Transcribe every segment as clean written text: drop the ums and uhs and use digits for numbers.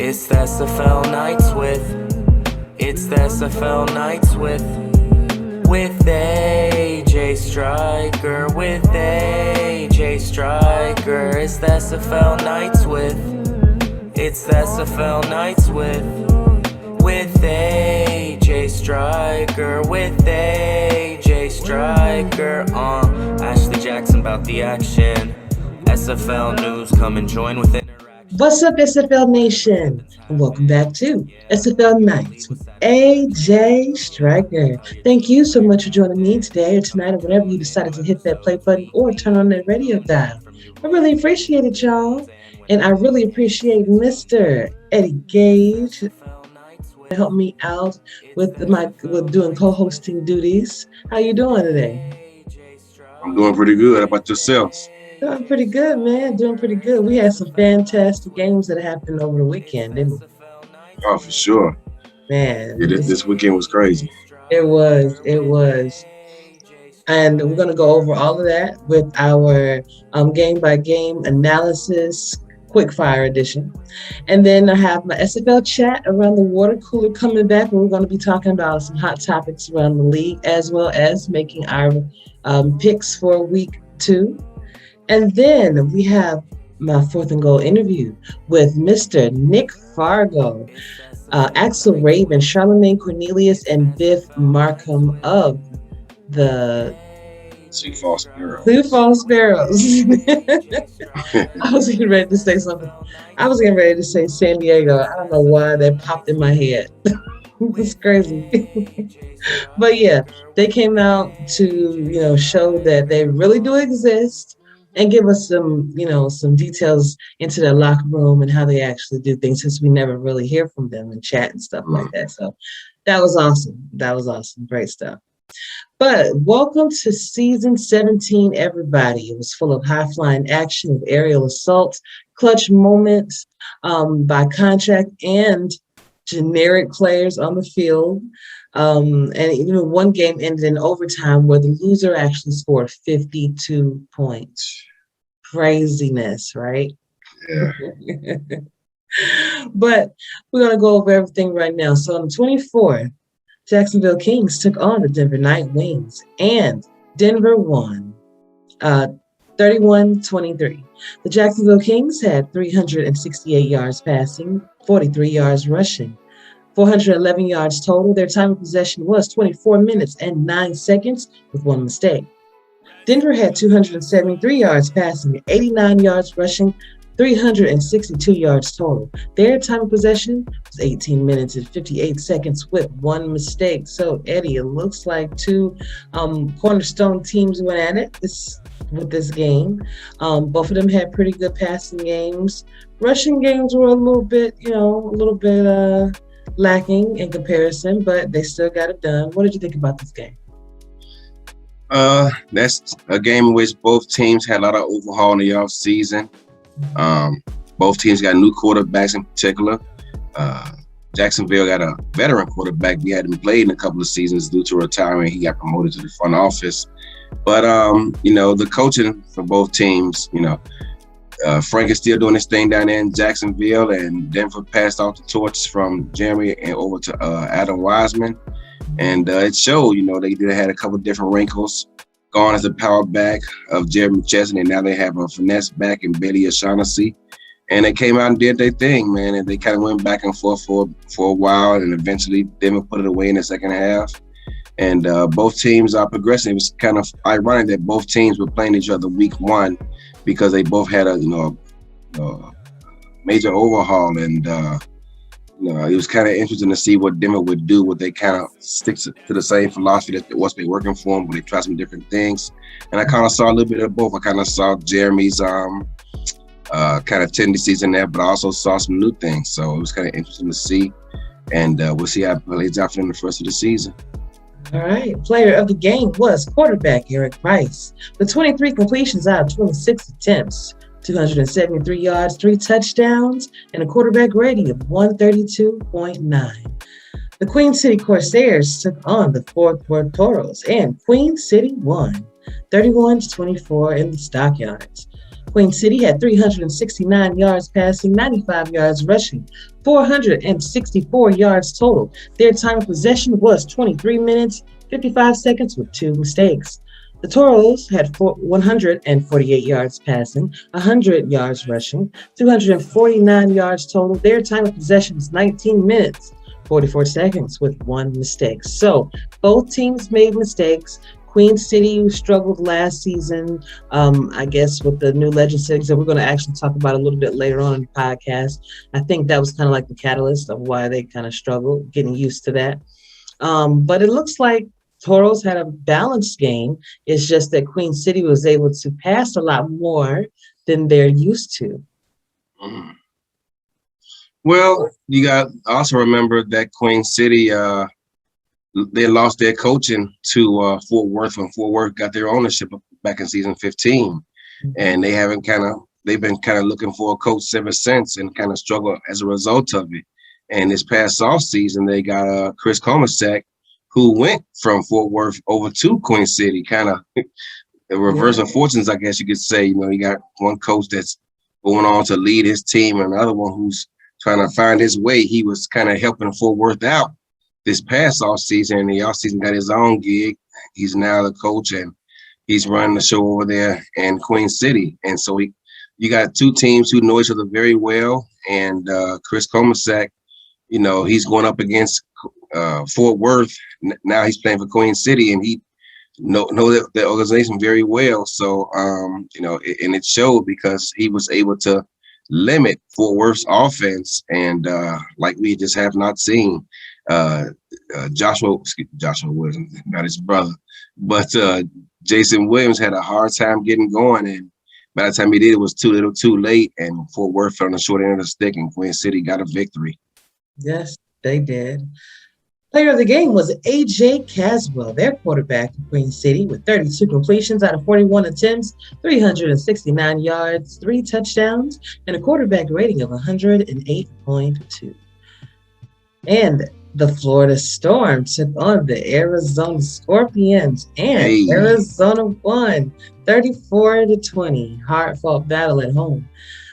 It's the SFL Nights it's the SFL Nights with A.J.STRIKER, with A.J.STRIKER. It's the SFL Nights it's the SFL Nights with A.J.STRIKER, with A.J.STRIKER. Ashley Jackson about the action. SFL News, come and join with Interaction. What's up, SFL Nation? And welcome back to SFL Nights with A.J.STRIKER. Thank you so much for joining me today or tonight or whenever you decided to hit that play button or turn on that radio dial. I really appreciate it, y'all. And I really appreciate Mr. Eddie Gage to help me out with doing co-hosting duties. How you doing today? I'm doing pretty good. How about yourself? Doing pretty good, man. Doing pretty good. We had some fantastic games that happened over the weekend, didn't we? Oh, for sure. Man. Yeah, this weekend was crazy. It was. And we're going to go over all of that with our game-by-game analysis, quickfire edition. And then I have my SFL chat around the water cooler coming back, where we're going to be talking about some hot topics around the league, as well as making our picks for week 2. And then we have my fourth and goal interview with Mr. Nick Fargo, Axel Raven, Charlemagne Cornelius, and Biff Markham of the Sioux Falls Sparrows. Sioux Falls Sparrows. I was getting ready to say something. I was getting ready to say San Diego. I don't know why that popped in my head. It's crazy. But yeah, they came out to, show that they really do exist and give us some details into their locker room and how they actually do things, since we never really hear from them in chat and stuff like that. So that was awesome. Great stuff. But welcome to season 17, everybody. It was full of high-flying action, of aerial assaults, clutch moments by contract, and generic players on the field. And even one game ended in overtime where the loser actually scored 52 points. Craziness, right? Yeah. But we're going to go over everything right now. So on the 24th, Jacksonville Kings took on the Denver Nightlings, and Denver won 31-23. The Jacksonville Kings had 368 yards passing, 43 yards rushing, 411 yards total. Their time of possession was 24 minutes and 9 seconds with one mistake. Denver had 273 yards passing, 89 yards rushing, 362 yards total. Their time of possession was 18 minutes and 58 seconds with one mistake. So, Eddie, it looks like two cornerstone teams went at it with this game. Both of them had pretty good passing games. Rushing games were a little bit lacking in comparison, but they still got it done. What did you think about this game? That's a game in which both teams had a lot of overhaul in the off season. Both teams got new quarterbacks in particular. Jacksonville got a veteran quarterback. He hadn't played in a couple of seasons due to retirement. He got promoted to the front office. But, the coaching for both teams, Frank is still doing his thing down there in Jacksonville, and Denver passed off the torch from Jeremy and over to Adam Wiseman. And it showed, they did had a couple of different wrinkles. Gone as the power back of Jeremy Chesney, and now they have a finesse back in Betty O'Shaughnessy. And they came out and did their thing, man. And they kind of went back and forth for a while, and eventually Denver put it away in the second half. And both teams are progressing. It was kind of ironic that both teams were playing each other week 1 because they both had a major overhaul. And it was kind of interesting to see what Denver would do. Would they kind of stick to the same philosophy that was been working for them? Would they try some different things? And I kind of saw a little bit of both. I kind of saw Jeremy's kind of tendencies in there, but I also saw some new things. So it was kind of interesting to see. And we'll see how it plays out for them the rest of the season. All right. Player of the game was quarterback Eric Rice, with 23 completions out of 26 attempts, 273 yards, 3 touchdowns, and a quarterback rating of 132.9. The Queen City Corsairs took on the Fort Worth Toros, and Queen City won 31-24 in the Stockyards. Queen City had 369 yards passing, 95 yards rushing, 464 yards total. Their time of possession was 23 minutes, 55 seconds with 2 mistakes. The Toros had 148 yards passing, 100 yards rushing, 249 yards total. Their time of possession was 19 minutes, 44 seconds with 1 mistake. So both teams made mistakes. Queen City, who struggled last season, I guess, with the new legend settings that we're going to actually talk about a little bit later on in the podcast. I think that was kind of like the catalyst of why they kind of struggled, getting used to that. But it looks like Toros had a balanced game. It's just that Queen City was able to pass a lot more than they're used to. Well, you got also remember that Queen City, they lost their coaching to Fort Worth when Fort Worth got their ownership back in season 15. And they've been kind of looking for a coach ever since and kind of struggled as a result of it. And this past off season, they got Chris Comasack, who went from Fort Worth over to Queen City, kind of a reverse of fortunes, I guess you could say. You know, you got one coach that's going on to lead his team and another one who's trying to find his way. He was kind of helping Fort Worth out this past off season, and the off season got his own gig. He's now the coach, and he's running the show over there in Queen City. And so you got two teams who know each other very well. And Chris Comasack, you know, he's going up against Fort Worth. Now he's playing for Queen City, and he know the organization very well. So, you know, and it showed because he was able to limit Fort Worth's offense, and like we just have not seen. Joshua Williams, not his brother, but Jason Williams had a hard time getting going, and by the time he did, it was too little, too late, and Fort Worth fell on the short end of the stick, and Queen City got a victory. Yes, they did. Player of the game was A.J. Caswell, their quarterback for Queen City, with 32 completions out of 41 attempts, 369 yards, 3 touchdowns, and a quarterback rating of 108.2. And the Florida Storm took on the Arizona Scorpions, and Arizona won 34-20. Hard-fought battle at home.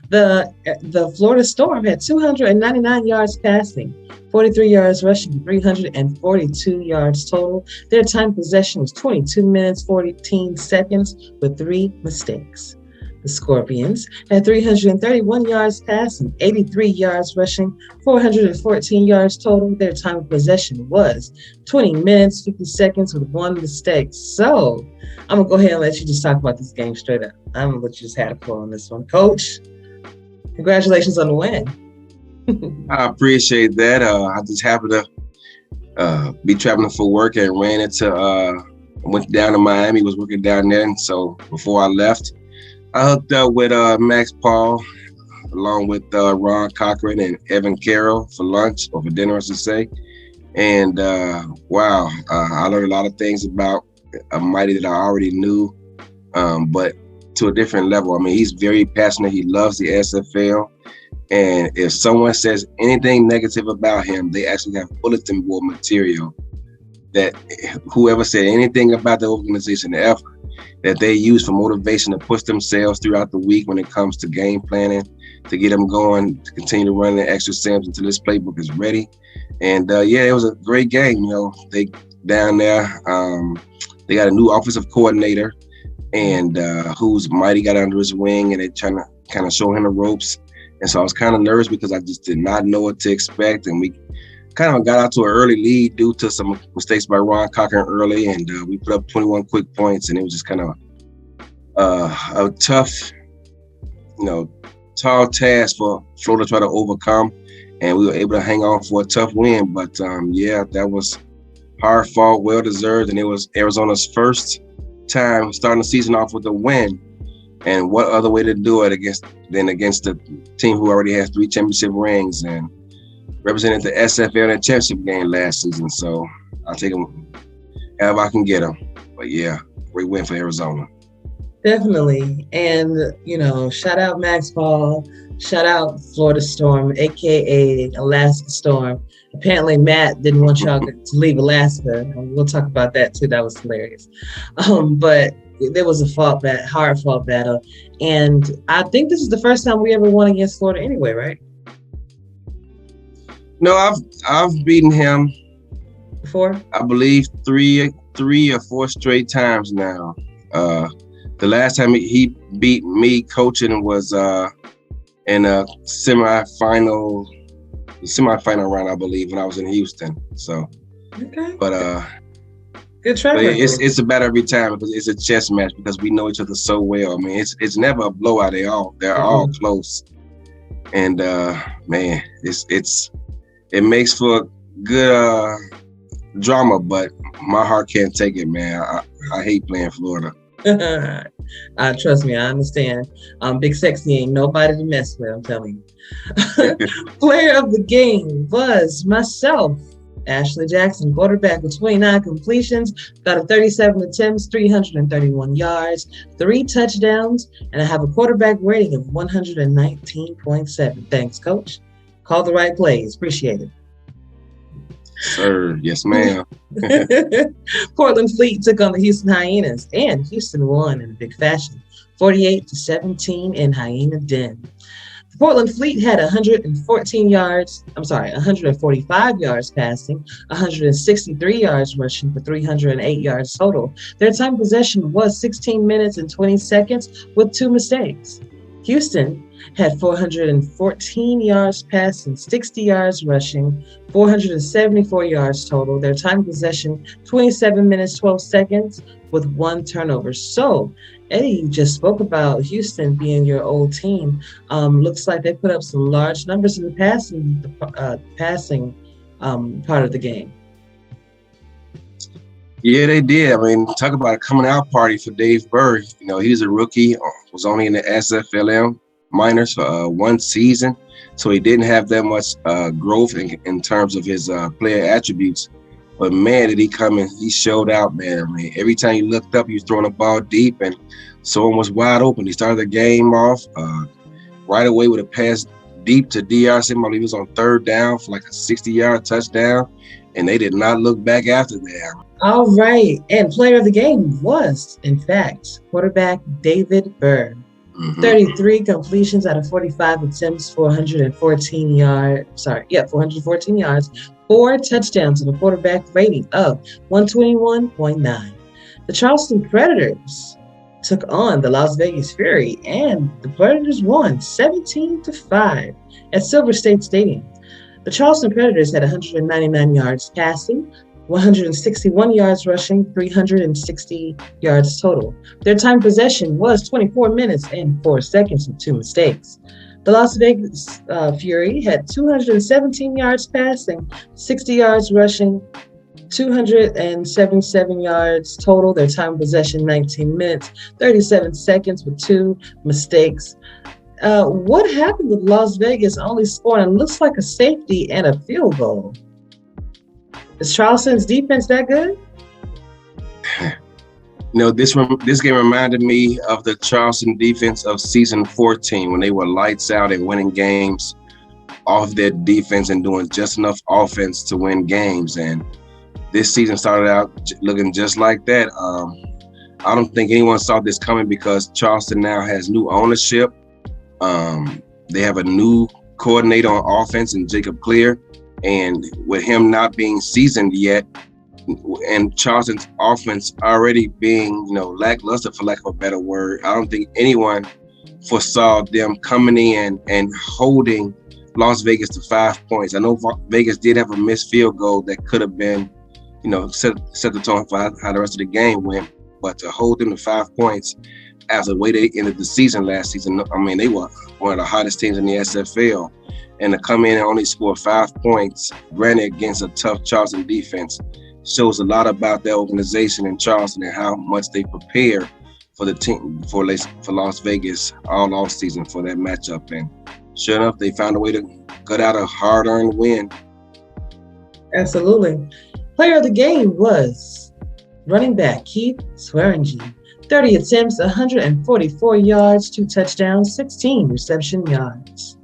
The Florida Storm had 299 yards passing, 43 yards rushing, 342 yards total. Their time possession was 22 minutes, 14 seconds with 3 mistakes. The Scorpions had 331 yards passing, 83 yards rushing, 414 yards total. Their time of possession was 20 minutes, 50 seconds with 1 mistake. So I'm going to go ahead and let you just talk about this game straight up. I'm going to let you just have a pull on this one. Coach, congratulations on the win. I appreciate that. I just happened to be traveling for work and went down to Miami, was working down there. And so before I left, I hooked up with Max Paul, along with Ron Cochran and Evan Carroll for lunch, or for dinner, I should say. And wow, I learned a lot of things about Mighty that I already knew, but to a different level. I mean, he's very passionate. He loves the SFL. And if someone says anything negative about him, they actually have bulletin board material that whoever said anything about the organization ever, that they use for motivation to push themselves throughout the week when it comes to game planning, to get them going, to continue to run the extra snaps until this playbook is ready. And yeah, it was a great game. You know, they down there, they got a new offensive coordinator, and who's Mighty got under his wing, and they're trying to kind of show him the ropes. And so I was kind of nervous because I just did not know what to expect. And we kind of got out to an early lead due to some mistakes by Ron Cochran early, and we put up 21 quick points, and it was just kind of a tough, tall task for Florida to try to overcome, and we were able to hang on for a tough win. But yeah, that was hard fought, well deserved, and it was Arizona's first time starting the season off with a win. And what other way to do it than against the team who already has 3 championship rings and represented the SFL in a championship game last season. So I'll take them however I can get them. But yeah, great win for Arizona. Definitely. And, shout out Max Paul, shout out Florida Storm, AKA Alaska Storm. Apparently Matt didn't want y'all to leave Alaska. We'll talk about that too. That was hilarious. But there was a hard fought battle. And I think this is the first time we ever won against Florida anyway, right? No, I've beaten him Before? I believe three or four straight times now. The last time he beat me coaching was in a semifinal round, I believe, when I was in Houston. So, okay. But good track record. It's a battle every time because it's a chess match because we know each other so well. I mean, it's never a blowout. They're all close, and man, it makes for good drama, but my heart can't take it, man. I hate playing Florida. Trust me, I understand. Big Sexy ain't nobody to mess with, I'm telling you. Player of the game was myself, Ashley Jackson, quarterback with 29 completions, got a 37 attempts, 331 yards, 3 touchdowns, and I have a quarterback rating of 119.7. Thanks, coach. Call the right plays. Appreciate it. Sir, yes, ma'am. Portland Fleet took on the Houston Hyenas, and Houston won in a big fashion, 48-17 in Hyena Den. The Portland Fleet had 145 yards passing, 163 yards rushing for 308 yards total. Their time possession was 16 minutes and 20 seconds with 2 mistakes. Houston had 414 yards passing, 60 yards rushing, 474 yards total. Their time possession, 27 minutes, 12 seconds with 1 turnover. So, Eddie, you just spoke about Houston being your old team. Looks like they put up some large numbers in the passing part of the game. Yeah, they did. I mean, talk about a coming out party for Dave Burr. You know, he's a rookie, was only in the SFL minors for 1 season, so he didn't have that much growth in terms of his player attributes. But man, did he come in, he showed out, man. I mean, every time you looked up, he was throwing the ball deep and someone was wide open. He started the game off right away with a pass deep to DRC. I believe he was on 3rd down for like a 60-yard touchdown, and they did not look back after that. All right, and player of the game was, in fact, quarterback David Burr. 33 completions out of 45 attempts, 414 yards, 4 touchdowns and a quarterback rating of 121.9. The Charleston Predators took on the Las Vegas Fury, and the Predators won 17-5 at Silver State Stadium. The Charleston Predators had 199 yards passing, 161 yards rushing, 360 yards total. Their time possession was 24 minutes and 4 seconds with 2 mistakes. The Las Vegas Fury had 217 yards passing, 60 yards rushing, 277 yards total. Their time possession 19 minutes, 37 seconds with 2 mistakes. What happened with Las Vegas only scoring looks like a safety and a field goal? Is Charleston's defense that good? You know, this game reminded me of the Charleston defense of season 14 when they were lights out and winning games off their defense and doing just enough offense to win games. And this season started out looking just like that. I don't think anyone saw this coming because Charleston now has new ownership. They have a new coordinator on offense in Jacob Clear. And with him not being seasoned yet, and Charleston's offense already being, lackluster, for lack of a better word, I don't think anyone foresaw them coming in and holding Las Vegas to 5 points. I know Vegas did have a missed field goal that could have been, set the tone for how the rest of the game went. But to hold them to 5 points after the way they ended the season last season, I mean, they were one of the hottest teams in the SFL. And to come in and only score 5 points, granted against a tough Charleston defense, shows a lot about their organization in Charleston and how much they prepare for the team, for Las Vegas all off season for that matchup. And sure enough, they found a way to cut out a hard-earned win. Absolutely. Player of the game was running back Keith Swearingen. 30 attempts, 144 yards, 2 touchdowns, 16 reception yards.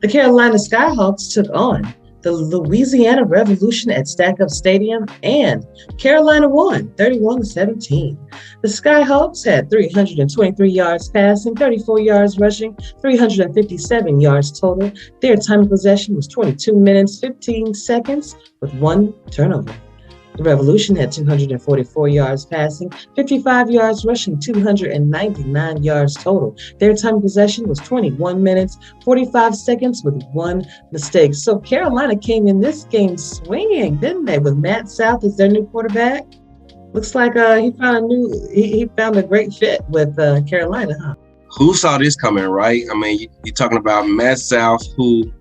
The Carolina Skyhawks took on the Louisiana Revolution at Stack Up Stadium, and Carolina won 31-17. The Skyhawks had 323 yards passing, 34 yards rushing, 357 yards total. Their time of possession was 22 minutes, 15 seconds with 1 turnover. The Revolution had 244 yards passing, 55 yards rushing, 299 yards total. Their time of possession was 21 minutes, 45 seconds with 1 mistake. So Carolina came in this game swinging, didn't they? With Matt South as their new quarterback. Looks like he found a great fit with Carolina, huh? Who saw this coming, right? I mean, you're talking about Matt South, who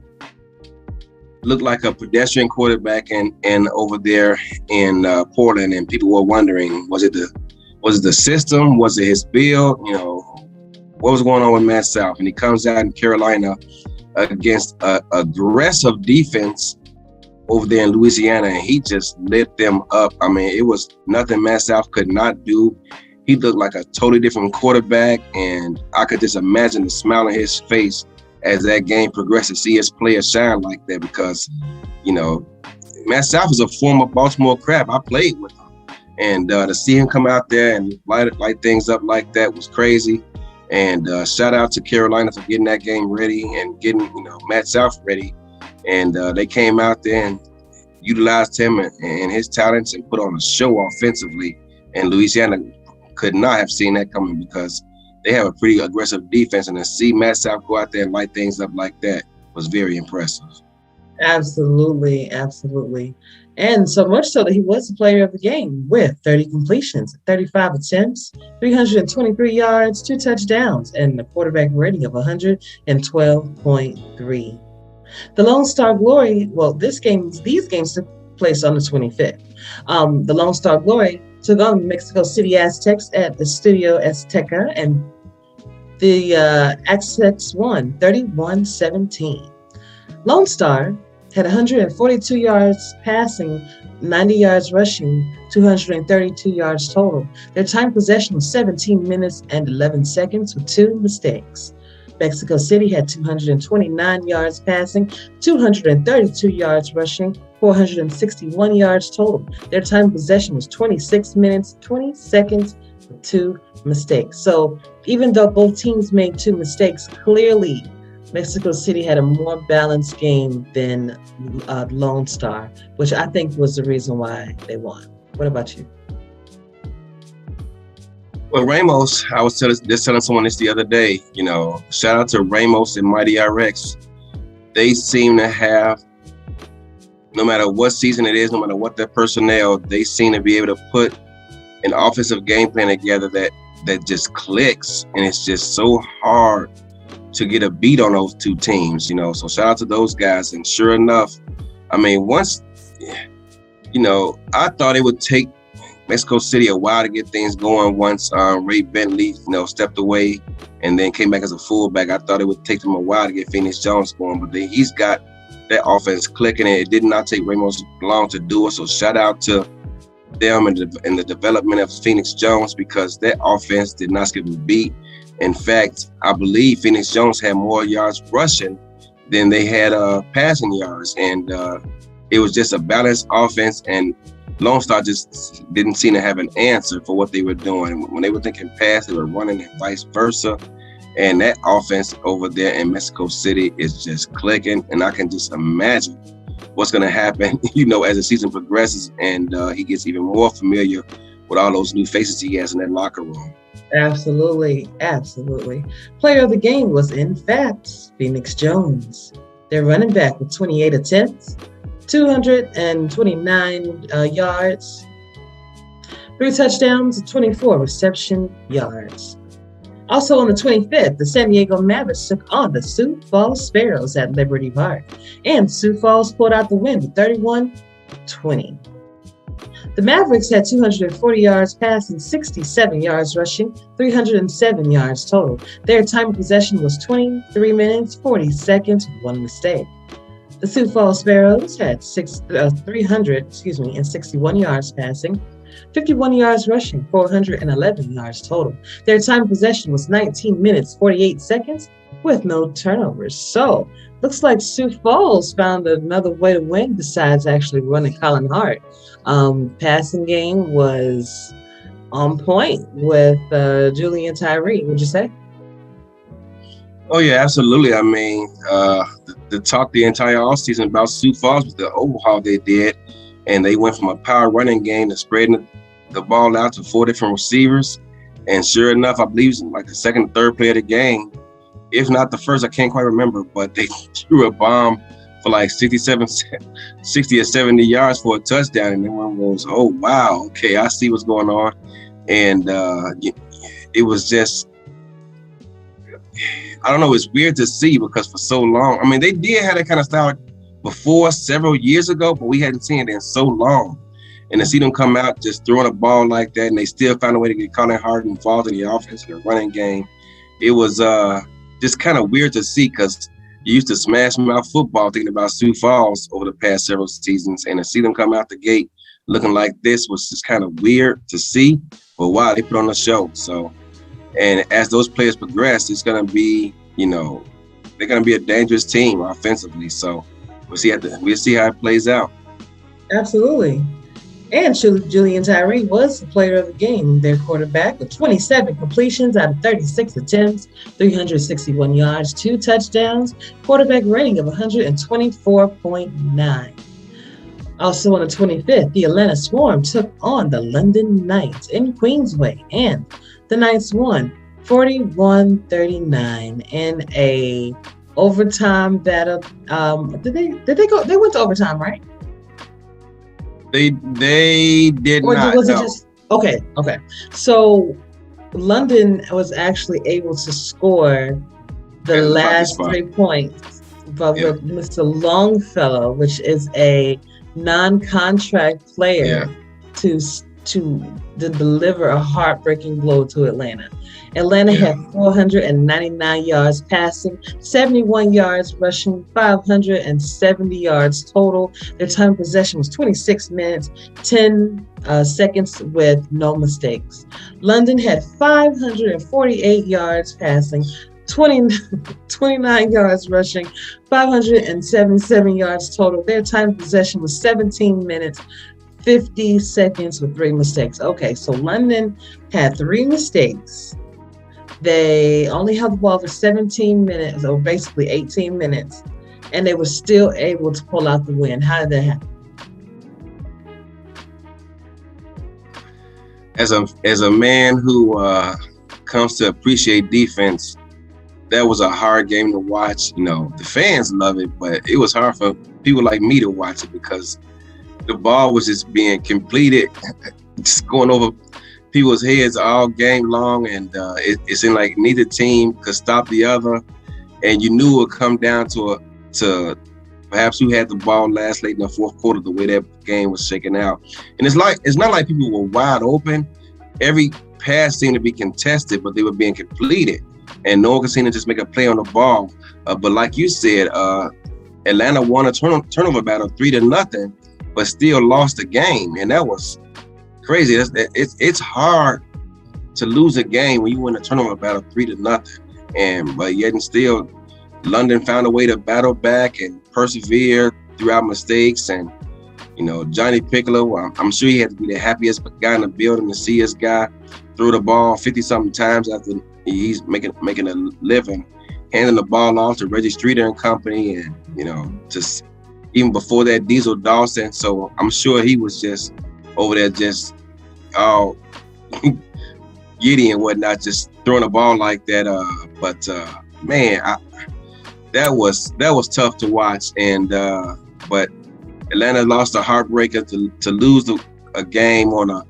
looked like a pedestrian quarterback and over there in Portland, and people were wondering, was it the system? Was it his build? You know, what was going on with Matt South? And he comes out in Carolina against a aggressive defense over there in Louisiana, and he just lit them up. I mean, it was nothing Matt South could not do. He looked like a totally different quarterback, and I could just imagine the smile on his face as that game progressed to see his players shine like that, because, you know, Matt South is a former Baltimore Crab. I played with him, and to see him come out there and light things up like that was crazy. And shout out to Carolina for getting that game ready and getting, you know, Matt South ready. And they came out there and utilized him and his talents and put on a show offensively. And Louisiana could not have seen that coming, because they have a pretty aggressive defense, and to see Matt South go out there and light things up like that was very impressive. Absolutely, absolutely. And so much so that he was the player of the game with 30 completions, 35 attempts, 323 yards, 2 touchdowns, and a quarterback rating of 112.3. The Lone Star Glory, well, these games took place on the 25th. The Lone Star Glory took on Mexico City Aztecs at the Estadio Azteca, and the Aztecs won 31-17. Lone Star had 142 yards passing, 90 yards rushing, 232 yards total. Their time possession was 17 minutes and 11 seconds with 2 mistakes. Mexico City had 229 yards passing, 232 yards rushing, 461 yards total. Their time of possession was 26 minutes, 20 seconds with 2 mistakes. So even though both teams made 2 mistakes, clearly Mexico City had a more balanced game than Lone Star, which I think was the reason why they won. What about you? Well, Ramos, I was telling someone this the other day, you know, shout out to Ramos and Mighty RX. They seem to have, no matter what season it is, no matter what their personnel, they seem to be able to put an offensive game plan together that just clicks, and it's just so hard to get a beat on those two teams, you know. So shout out to those guys. And sure enough, I mean, once, you know, I thought it would take Mexico City a while to get things going once Ray Bentley, you know, stepped away and then came back as a fullback. I thought it would take them a while to get Phoenix Jones going, but then he's got that offense clicking, and it did not take Ramos long to do it. So shout out to them and the development of Phoenix Jones, because that offense did not skip a beat. In fact, I believe Phoenix Jones had more yards rushing than they had passing yards, and it was just a balanced offense, and Lone Star just didn't seem to have an answer for what they were doing. When they were thinking pass, they were running, and vice versa. And that offense over there in Mexico City is just clicking, and I can just imagine what's going to happen, you know, as the season progresses and he gets even more familiar with all those new faces he has in that locker room. Absolutely, absolutely. Player of the game was, in fact, Phoenix Jones. Their running back with 28 attempts, 229 yards, 3 touchdowns, 24 reception yards. Also on the 25th, the San Diego Mavericks took on the Sioux Falls Sparrows at Liberty Park, and Sioux Falls pulled out the win with 31-20. The Mavericks had 240 yards passing, 67 yards rushing, 307 yards total. Their time of possession was 23 minutes, 40 seconds, with 1 mistake. The Sioux Falls Sparrows had 361 yards passing, 51 yards rushing, 411 yards total. Their time of possession was 19 minutes, 48 seconds with no turnovers. So, looks like Sioux Falls found another way to win besides actually running Colin Hart. Passing game was on point with Julian Tyree, would you say? Oh yeah, absolutely. I mean, the talk the entire offseason about Sioux Falls was the overhaul they did, and they went from a power running game to spreading the ball out to 4 different receivers. And sure enough, I believe it was like the second or third play of the game, if not the first, I can't quite remember, but they threw a bomb for like 60 or 70 yards for a touchdown, and everyone goes, "Oh wow, okay, I see what's going on." And it was just, I don't know, it's weird to see because for so long, I mean, they did have that kind of style before several years ago, but we hadn't seen it in so long. And to see them come out just throwing a ball like that, and they still found a way to get Colin Hart involved in the offense and the running game, it was just kind of weird to see because you used to smash mouth football thinking about Sioux Falls over the past several seasons, and to see them come out the gate looking like this was just kind of weird to see. But wow, they put on a show. So, and as those players progress, it's going to be, they're going to be a dangerous team offensively. So we'll see how it plays out. Absolutely. And Julian Tyree was the player of the game, their quarterback, with 27 completions out of 36 attempts, 361 yards, 2 touchdowns, quarterback rating of 124.9. Also on the 25th, the Atlanta Swarm took on the London Knights in Queensway, and the Knights won 41-39 in a overtime battle. Did they go? They went to overtime, right? They did not. Was it just okay? So London was actually able to score the last 3 points, but with Mr. Longfellow, which is a non-contract player, to deliver a heartbreaking blow to Atlanta. Atlanta had 499 yards passing, 71 yards rushing, 570 yards total. Their time of possession was 26 minutes, 10 seconds with no mistakes. London had 548 yards passing, 29 yards rushing, 577 yards total. Their time of possession was 17 minutes, 50 seconds with 3 mistakes. Okay, so London had 3 mistakes. They only held the ball for 17 minutes, or basically 18 minutes, and they were still able to pull out the win. How did that happen? As a man who comes to appreciate defense, that was a hard game to watch. The fans love it, but it was hard for people like me to watch it because the ball was just being completed, just going over people's heads all game long, and it seemed like neither team could stop the other, and you knew it would come down to perhaps who had the ball last late in the fourth quarter, the way that game was shaking out. And it's not like people were wide open. Every pass seemed to be contested, but they were being completed, and no one could seem to just make a play on the ball. But like you said, Atlanta won a turnover battle 3-0, but still lost the game, and that was crazy. It's hard to lose a game when you win a turnover battle 3-0, but yet and still, London found a way to battle back and persevere throughout mistakes. And Johnny Piccolo, I'm sure he had to be the happiest guy in the building to see his guy throw the ball 50-something times after he's making a living, handing the ball off to Reggie Streeter and company, and just even before that, Diesel Dawson. So I'm sure he was just over there just all giddy and whatnot, just throwing a ball like that. But man, that was tough to watch. And but Atlanta lost a heartbreaker to lose a game on a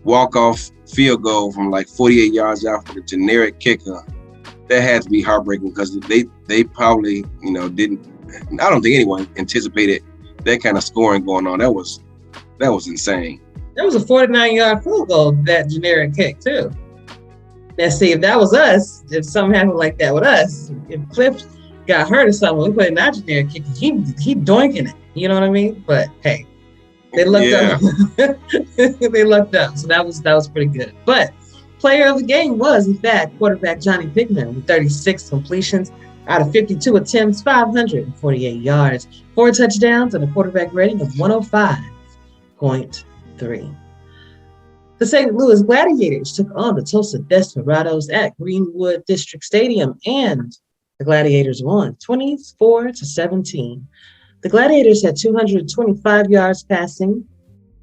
walk-off field goal from like 48 yards out for the generic kicker. That had to be heartbreaking because they probably didn't. I don't think anyone anticipated that kind of scoring going on. That was insane. That was a 49-yard field goal, that generic kick too. Now see, if that was us, if something happened like that with us, if Cliff got hurt or something, we put in that generic kick, he doinking it. You know what I mean? But hey. They lucked Yeah. up. They lucked up. So that was pretty good. But player of the game was, in fact, quarterback Johnny Pickman with 36 completions out of 52 attempts, 548 yards, 4 touchdowns, and a quarterback rating of 105.3. The St. Louis Gladiators took on the Tulsa Desperados at Greenwood District Stadium, and the Gladiators won 24-17. The Gladiators had 225 yards passing,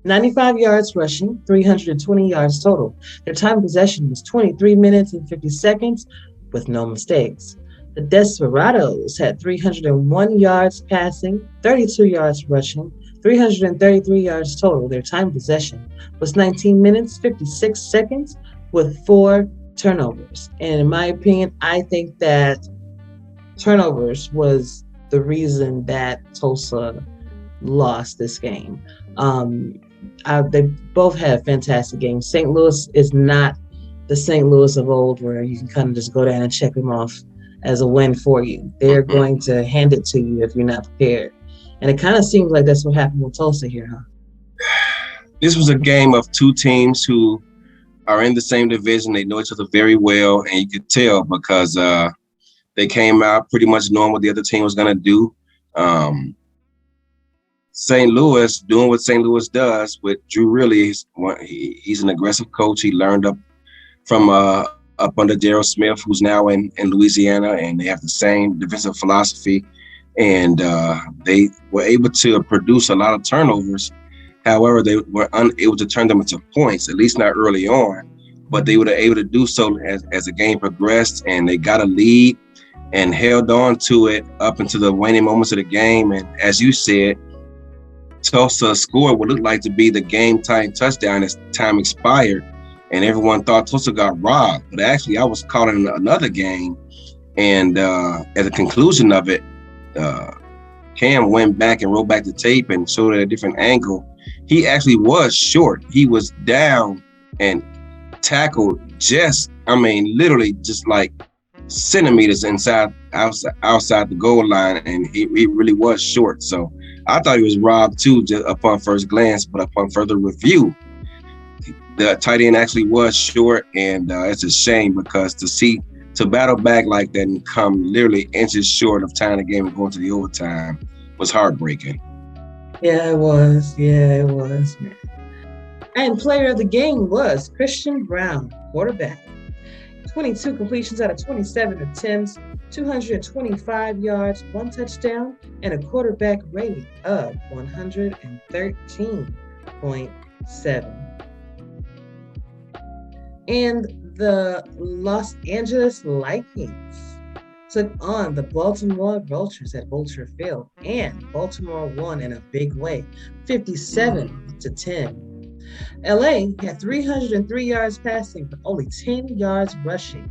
95 yards rushing, 320 yards total. Their time of possession was 23 minutes and 50 seconds with no mistakes. The Desperados had 301 yards passing, 32 yards rushing, 333 yards total. Their time of possession was 19 minutes, 56 seconds with 4 turnovers. And in my opinion, I think that turnovers was the reason that Tulsa lost this game. They both had fantastic games. St. Louis is not the St. Louis of old where you can kind of just go down and check them off as a win for you. They're going to hand it to you if you're not prepared. And it kind of seems like that's what happened with Tulsa here, huh? This was a game of two teams who are in the same division. They know each other very well, and you could tell because they came out pretty much knowing what the other team was going to do. St. Louis doing what St. Louis does with Drew Riley. He's an aggressive coach. He learned up from up under Daryl Smith, who's now in Louisiana, and they have the same defensive philosophy. And they were able to produce a lot of turnovers. However, they were unable to turn them into points, at least not early on. But they were able to do so as the game progressed, and they got a lead and held on to it up until the waning moments of the game. And as you said, Tulsa scored what looked like to be the game-tying touchdown as time expired, and everyone thought Tulsa got robbed. But actually, I was caught in another game, and at the conclusion of it, Cam went back and rolled back the tape and showed at a different angle. He actually was short. He was down and tackled literally just like centimeters outside the goal line, and he really was short. So I thought he was robbed too, just upon first glance, but upon further review, the tight end actually was short, and it's a shame because to battle back like that and come literally inches short of tying the game and going to the overtime was heartbreaking. Yeah, it was. Man. And player of the game was Christian Brown, quarterback. 22 completions out of 27 attempts, 225 yards, 1 touchdown, and a quarterback rating of 113.7. And the Los Angeles Vikings took on the Baltimore Vultures at Vulture Field, and Baltimore won in a big way, 57-10. LA had 303 yards passing, but only 10 yards rushing.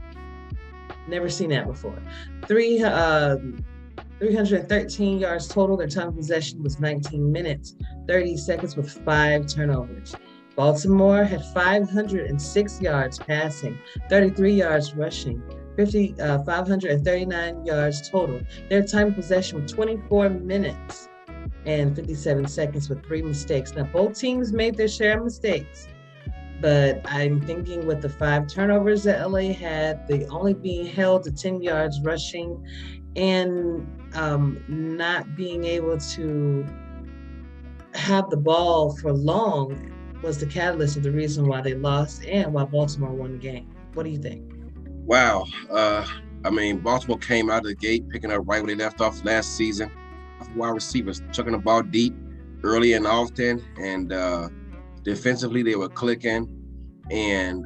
Never seen that before. 313 yards total. Their time of possession was 19 minutes, 30 seconds with 5 turnovers. Baltimore had 506 yards passing, 33 yards rushing, 539 yards total. Their time of possession was 24 minutes and 57 seconds with 3 mistakes. Now, both teams made their share of mistakes, but I'm thinking with the 5 turnovers that LA had, they only being held to 10 yards rushing and not being able to have the ball for long was the catalyst of the reason why they lost and why Baltimore won the game. What do you think? Wow. Baltimore came out of the gate picking up right where they left off last season. Wide receivers chucking the ball deep early and often, and defensively they were clicking. And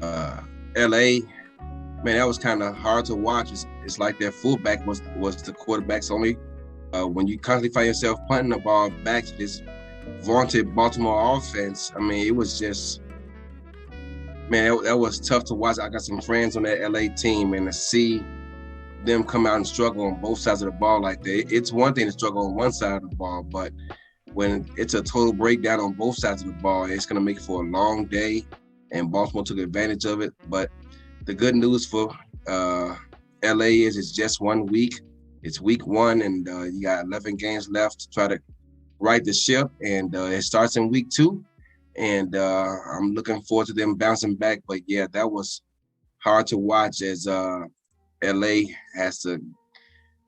LA, man, that was kind of hard to watch. It's like their fullback was the quarterback's only. When you constantly find yourself punting the ball back to this vaunted Baltimore offense, it was just, man, that was tough to watch. I got some friends on that LA team, and to see them come out and struggle on both sides of the ball like that. It's one thing to struggle on one side of the ball, but when it's a total breakdown on both sides of the ball, it's going to make it for a long day, and Baltimore took advantage of it. But the good news for LA is it's just 1 week. It's week 1, and you got 11 games left to try to right the ship, and it starts in week 2. And I'm looking forward to them bouncing back. But yeah, that was hard to watch as LA has to,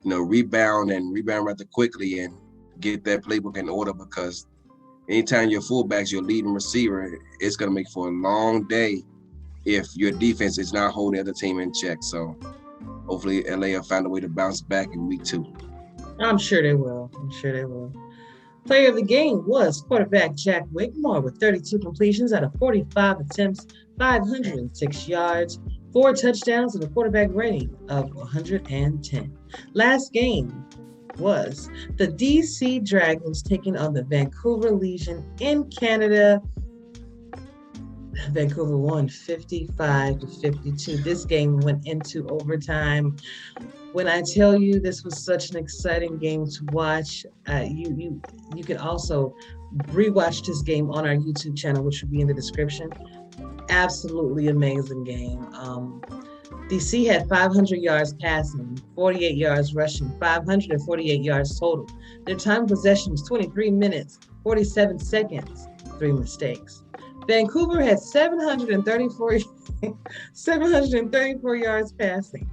rebound rather quickly and get that playbook in order, because anytime your fullback's your leading receiver, it's going to make for a long day if your defense is not holding the other team in check. So hopefully LA will find a way to bounce back in week 2. I'm sure they will. Player of the game was quarterback Jack Wigmore with 32 completions out of 45 attempts, 506 yards, 4 touchdowns, and a quarterback rating of 110. Last game was the DC Dragons taking on the Vancouver Legion in Canada. Vancouver won 55-52. This game went into overtime. When I tell you this was such an exciting game to watch, you can also rewatch this game on our YouTube channel, which will be in the description. Absolutely amazing game. DC had 500 yards passing, 48 yards rushing, 548 yards total. Their time of possession was 23 minutes, 47 seconds, 3 mistakes. Vancouver had 734 yards passing,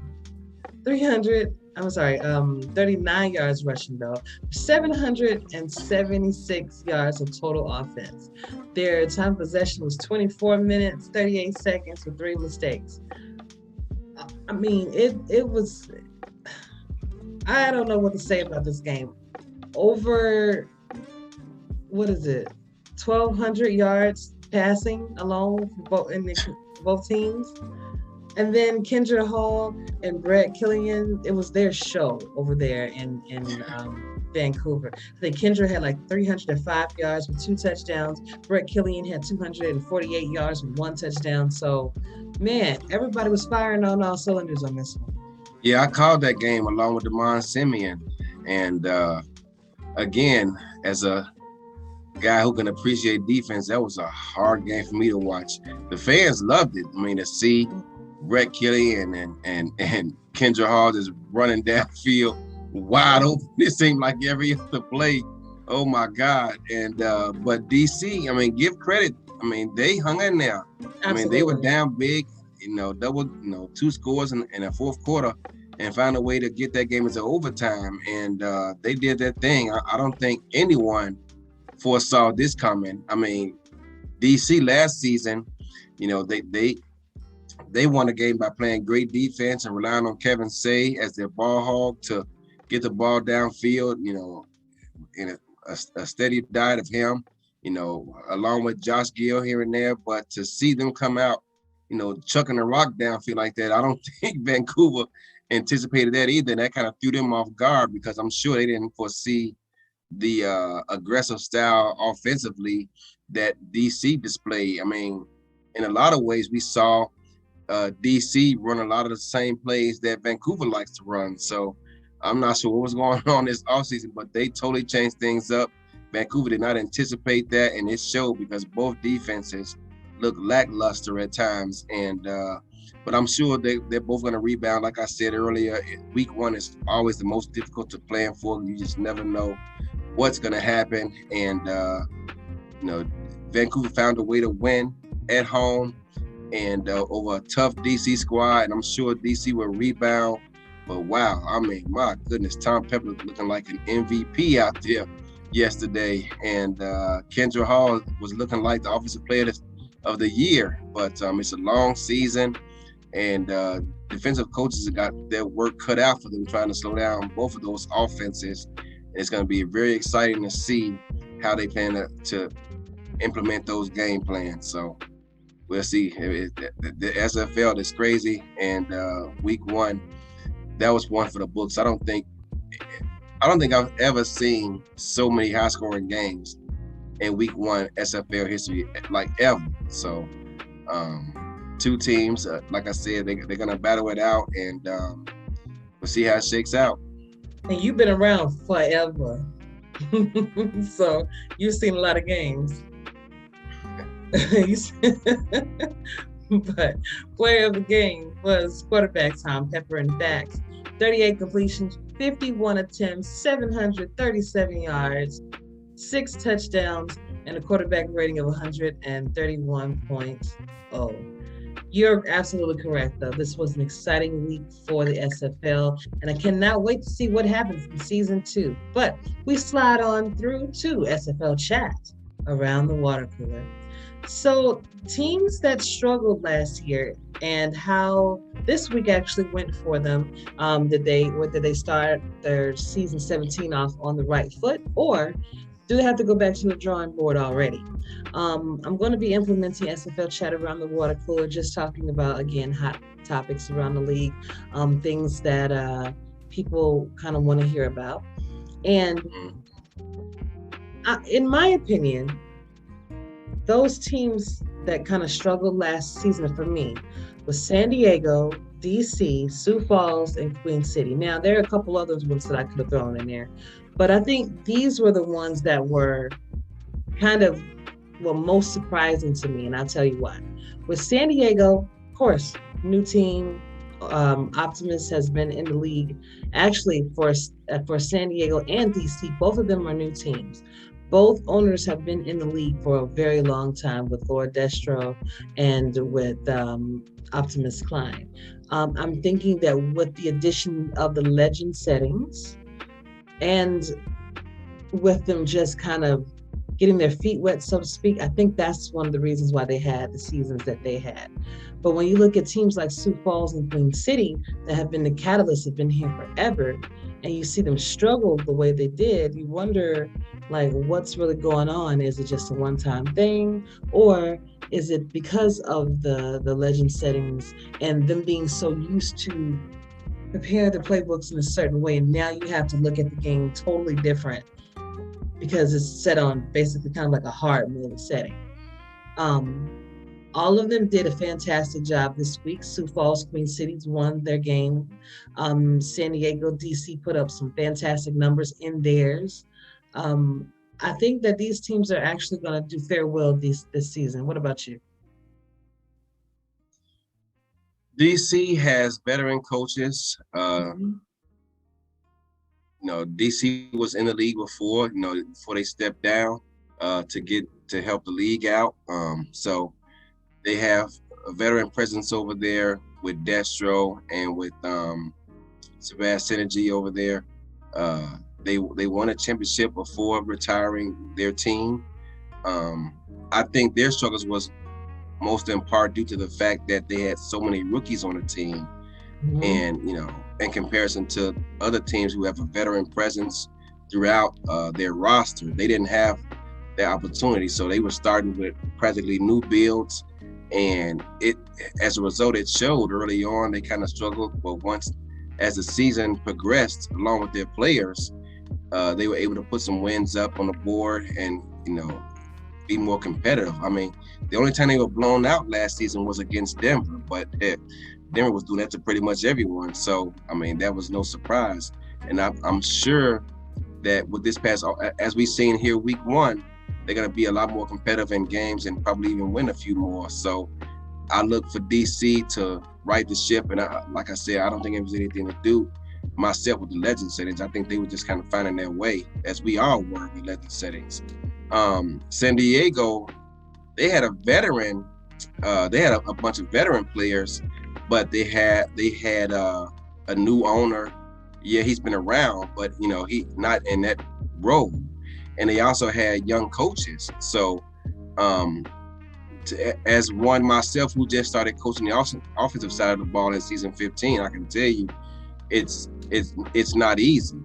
39 yards rushing though, 776 yards of total offense. Their time of possession was 24 minutes, 38 seconds with 3 mistakes. I mean, it was, I don't know what to say about this game. Over, 1,200 yards passing alone in both teams. And then Kendra Hall and Brett Killian, it was their show over there in Vancouver. I think Kendra had like 305 yards with 2 touchdowns. Brett Killian had 248 yards with 1 touchdown. So, man, everybody was firing on all cylinders on this one. Yeah, I called that game along with Damon Simeon. And again, as a guy who can appreciate defense, that was a hard game for me to watch. The fans loved it. I mean, to see Brett Killian and Kendra Hall just running downfield wide open. It seemed like every other play. Oh my God. And but DC, I mean, give credit. I mean, they hung in there. Absolutely. I mean, they were down big, double, 2 scores in the fourth quarter and found a way to get that game into overtime. And they did their thing. I don't think anyone foresaw this coming. I mean, DC last season, they won a game by playing great defense and relying on Kevin Say as their ball hog to get the ball downfield, in a steady diet of him, along with Josh Gill here and there. But to see them come out, chucking the rock downfield like that, I don't think Vancouver anticipated that either. And that kind of threw them off guard, because I'm sure they didn't foresee the aggressive style offensively that DC displayed. I mean, in a lot of ways, we saw DC run a lot of the same plays that Vancouver likes to run. So I'm not sure what was going on this offseason, but they totally changed things up. Vancouver did not anticipate that, and it showed, because both defenses look lackluster at times. And but I'm sure they're both going to rebound. Like I said earlier, week 1 is always the most difficult to plan for. You just never know what's going to happen. And Vancouver found a way to win at home and over a tough DC squad, and I'm sure DC will rebound. But wow, I mean, my goodness, Tom Pepper looking like an MVP out there yesterday, and Kendra Hall was looking like the offensive player of the year. But it's a long season, and defensive coaches have got their work cut out for them, trying to slow down both of those offenses. And it's going to be very exciting to see how they plan to implement those game plans. So we'll see. The SFL is crazy, and week 1, that was one for the books. I don't think I've ever seen so many high-scoring games in week 1 SFL history, like ever. So 2 teams, like I said, they're gonna battle it out, and we'll see how it shakes out. And you've been around forever, so you've seen a lot of games. But player of the game was quarterback Tom Pepper and backs. 38 completions, 51 attempts, 737 yards, 6 touchdowns, and a quarterback rating of 131.0. You're absolutely correct, though. This was an exciting week for the SFL, and I cannot wait to see what happens in season 2. But we slide on through to SFL chat around the water cooler. So teams that struggled last year and how this week actually went for them. Did they start their season 17 off on the right foot, or do they have to go back to the drawing board already? I'm going to be implementing SFL chat around the water cooler, just talking about, again, hot topics around the league, things that people kind of want to hear about. And in my opinion, those teams that kind of struggled last season for me was San Diego, DC, Sioux Falls, and Queen City. Now, there are a couple other ones that I could have thrown in there, but I think these were the ones that were kind of, well, most surprising to me, and I'll tell you why. With San Diego, of course, new team. Optimus has been in the league actually for San Diego and DC. Both of them are new teams. Both owners have been in the league for a very long time, with Lord Destro and with Optimus Klein. I'm thinking that with the addition of the legend settings and with them just kind of getting their feet wet, so to speak, I think that's one of the reasons why they had the seasons that they had. But when you look at teams like Sioux Falls and Queen City that have been the catalysts, have been here forever, and you see them struggle the way they did, you wonder, like, what's really going on? Is it just a one-time thing, or is it because of the legend settings and them being so used to prepare the playbooks in a certain way, and now you have to look at the game totally different because it's set on basically kind of like a hard mode setting. All of them did a fantastic job this week. Sioux Falls, Queen Cities won their game. San Diego, DC put up some fantastic numbers in theirs. I think that these teams are actually going to do fair well this season. What about you? DC has veteran coaches. DC was in the league before, before they stepped down to help the league out. So they have a veteran presence over there with Destro and with Sebastian Synergy over there. They won a championship before retiring their team. I think their struggles was most in part due to the fact that they had so many rookies on the team. And, in comparison to other teams who have a veteran presence throughout their roster, they didn't have that opportunity. So they were starting with practically new builds. And as a result, it showed early on. They kind of struggled, but as the season progressed, along with their players, they were able to put some wins up on the board and, be more competitive. I mean, the only time they were blown out last season was against Denver, but Denver was doing that to pretty much everyone. So, I mean, that was no surprise. And I'm sure that with this past, as we've seen here, week 1, they're going to be a lot more competitive in games and probably even win a few more. So I look for DC to right the ship. And like I said, I don't think it was anything to do myself with the legend settings. I think they were just kind of finding their way, as we all were with legend settings. San Diego, they had a veteran, they had a bunch of veteran players, but they had a new owner. Yeah, he's been around, but he not in that role. And they also had young coaches. So as one myself who just started coaching the offensive side of the ball in season 15, I can tell you it's not easy.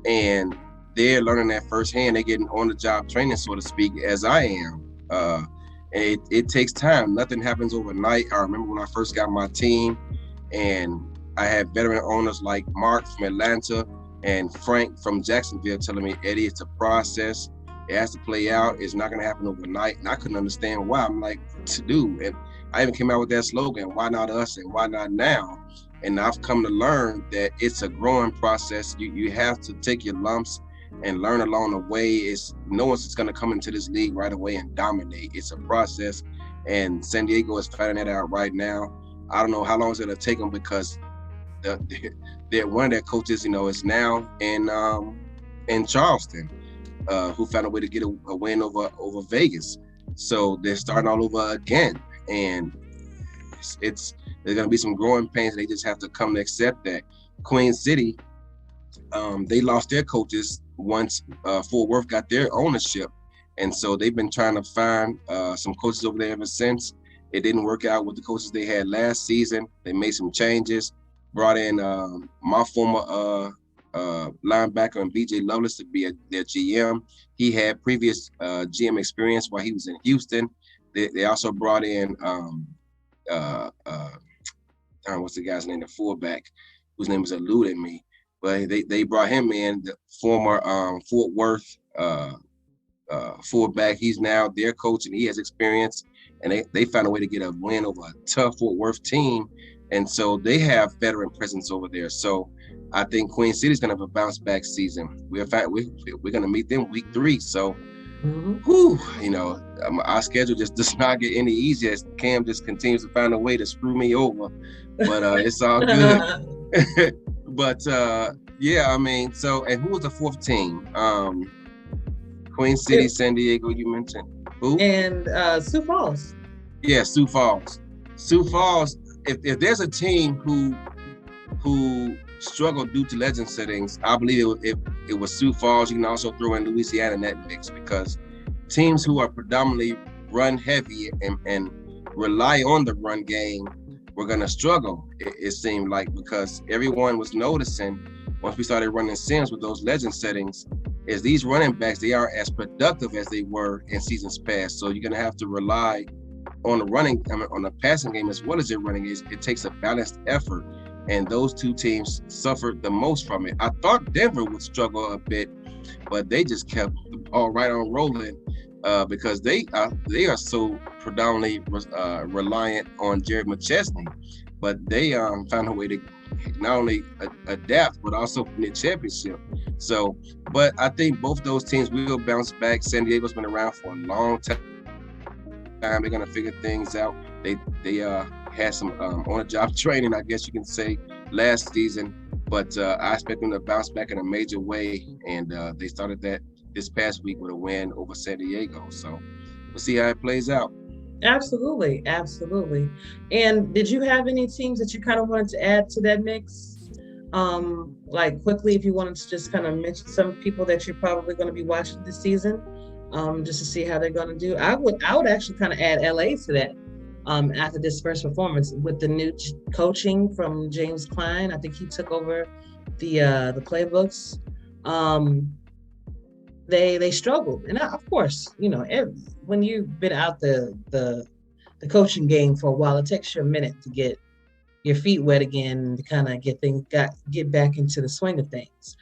And they're learning that firsthand. They're getting on-the-job training, so to speak, as I am. And it takes time. Nothing happens overnight. I remember when I first got my team, and I had veteran owners like Mark from Atlanta and Frank from Jacksonville telling me, Eddie, it's a process. It has to play out. It's not going to happen overnight. And I couldn't understand why. I'm like, to do. And I even came out with that slogan, why not us and why not now? And I've come to learn that it's a growing process. You have to take your lumps and learn along the way. No one's just going to come into this league right away and dominate. It's a process. And San Diego is finding that out right now. I don't know how long it's going to take them, because one of their coaches, is now in Charleston. who found a way to get a win over Vegas. So they're starting all over again, and there's going to be some growing pains. They just have to come to accept that. Queen City, they lost their coaches once Fort Worth got their ownership, and so they've been trying to find some coaches over there ever since. It didn't work out with the coaches they had last season. They made some changes, brought in my former linebacker and BJ Lovelace to be their GM. He had previous GM experience while he was in Houston. They also brought in what's the guy's name, the fullback, whose name is eluding me, but they brought him in, the former Fort Worth fullback. He's now their coach and he has experience, and they found a way to get a win over a tough Fort Worth team, and so they have veteran presence over there. So I think Queen City's gonna have a bounce back season. We're gonna meet them week 3. So our schedule just does not get any easier as Cam just continues to find a way to screw me over, but it's all good. But yeah, I mean, so, and who was the 4th team? Queen City, San Diego, you mentioned. Who? And Sioux Falls. Yeah, Sioux Falls. Sioux Falls, if there's a team who struggled due to legend settings, I believe it was Sioux Falls. You can also throw in Louisiana in that mix, because teams who are predominantly run heavy and rely on the run game were going to struggle, it seemed like, because everyone was noticing once we started running sims with those legend settings, is these running backs, they aren't as productive as they were in seasons past. So you're going to have to rely on the passing game as well as your running. It takes a balanced effort, and those two teams suffered the most from it. I thought Denver would struggle a bit, but they just kept the ball right on rolling because they are so predominantly reliant on Jared McChesney, but they found a way to not only adapt but also win the championship. So, but I think both those teams will bounce back. San Diego's been around for a long time. They're gonna figure things out. They had some on-the-job training, I guess you can say, last season, but I expect them to bounce back in a major way, and they started that this past week with a win over San Diego. So we'll see how it plays out. Absolutely. And did you have any teams that you kind of wanted to add to that mix? Like quickly, if you wanted to just kind of mention some people that you're probably going to be watching this season, just to see how they're going to do. I would actually kind of add LA to that. After this first performance with the new coaching from James Klein. I think he took over the playbooks. They struggled, and of course, when you've been out the coaching game for a while, it takes you a minute to get your feet wet again and to kind of get back into the swing of things,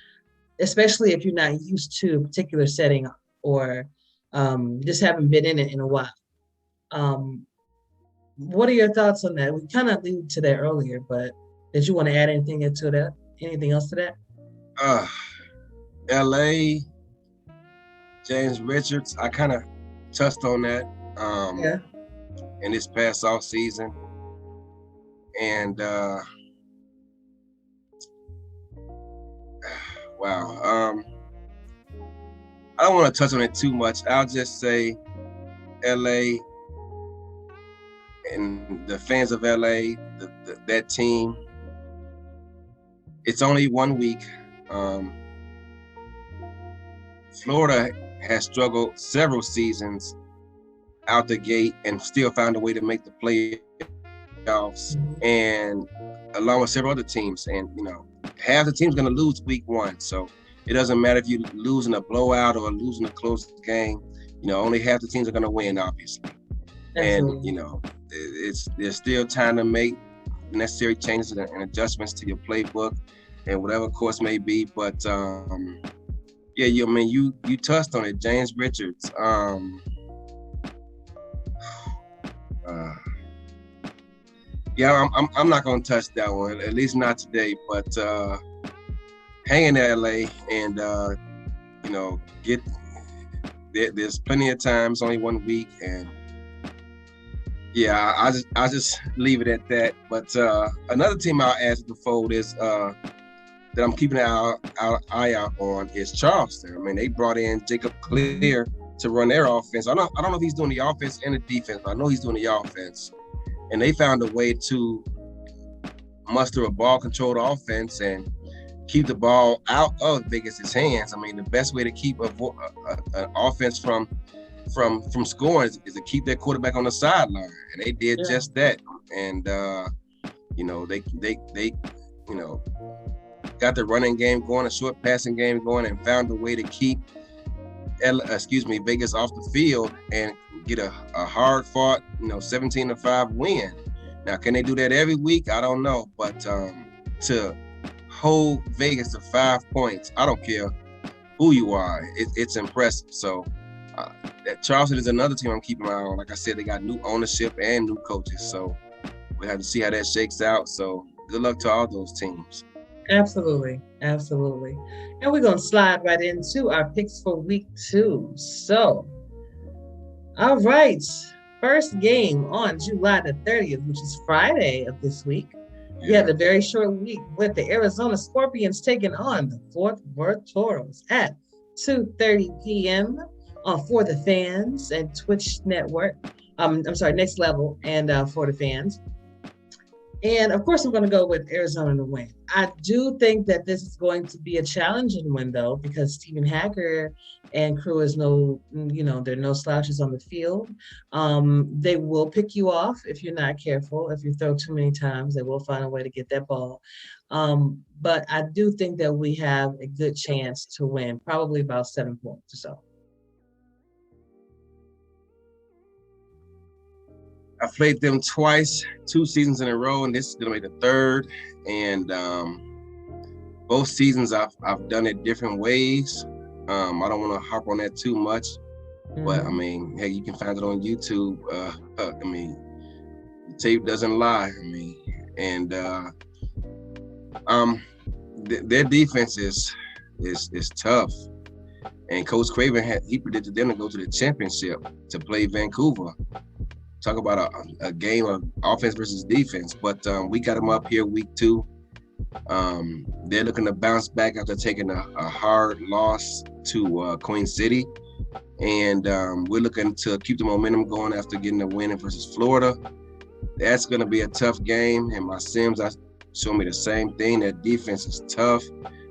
especially if you're not used to a particular setting or just haven't been in it in a while. What are your thoughts on that? We kind of alluded to that earlier, but did you want to add anything into that? Anything else to that? LA, James Richards, I kind of touched on that in this past off season. And wow. I don't want to touch on it too much. I'll just say LA and the fans of LA, that team, it's only 1 week. Florida has struggled several seasons out the gate and still found a way to make the playoffs, and along with several other teams. And half the team's going to lose week 1, so it doesn't matter if you lose in a blowout or losing a close game. Only half the teams are going to win, obviously. Absolutely. And there's still time to make necessary changes and adjustments to your playbook and whatever course may be. But yeah, you touched on it, James Richards. Yeah, I'm not gonna touch that one, at least not today. But hang in there, LA, and there's plenty of time. It's only 1 week, and yeah, I'll just leave it at that. But another team I'll add to the fold is that I'm keeping our eye out on is Charleston. I mean, they brought in Jacob Clear to run their offense. I don't know if he's doing the offense and the defense, but I know he's doing the offense. And they found a way to muster a ball-controlled offense and keep the ball out of Vegas's hands. I mean, the best way to keep an offense from scoring is to keep their quarterback on the sideline, and they did just that. And you know, they you know, got the running game going, a short passing game going, and found a way to keep Vegas off the field and get a hard fought, you know, 17-5 win. Now, can they do that every week? I don't know, but to hold Vegas to 5 points, I don't care who you are, it's impressive. So that Charleston is another team I'm keeping my eye on. Like I said, they got new ownership and new coaches, so we have to see how that shakes out. So good luck to all those teams. Absolutely. Absolutely. And we're going to slide right into our picks for week 2. So, all right. First game on July the 30th, which is Friday of this week. We had a very short week with the Arizona Scorpions taking on the Fort Worth Toros at 2:30 p.m. on For the Fans and Twitch Network. Next Level and For the Fans. And of course, I'm going to go with Arizona to win. I do think that this is going to be a challenging win, though, because Stephen Hacker and crew is they're no slouches on the field. They will pick you off if you're not careful. If you throw too many times, they will find a way to get that ball. But I do think that we have a good chance to win, probably about 7 points or so. I played them twice, 2 seasons in a row, and this is gonna be the third. And both seasons I've done it different ways. I don't want to harp on that too much, but I mean, hey, you can find it on YouTube. I mean, the tape doesn't lie. I mean, and their defense is tough. And Coach Craven he predicted them to go to the championship to play Vancouver. Talk about a game of offense versus defense, but we got them up here week 2. They're looking to bounce back after taking a hard loss to Queen City, and we're looking to keep the momentum going after getting a win versus Florida. That's going to be a tough game, and my Sims show me the same thing. Their defense is tough.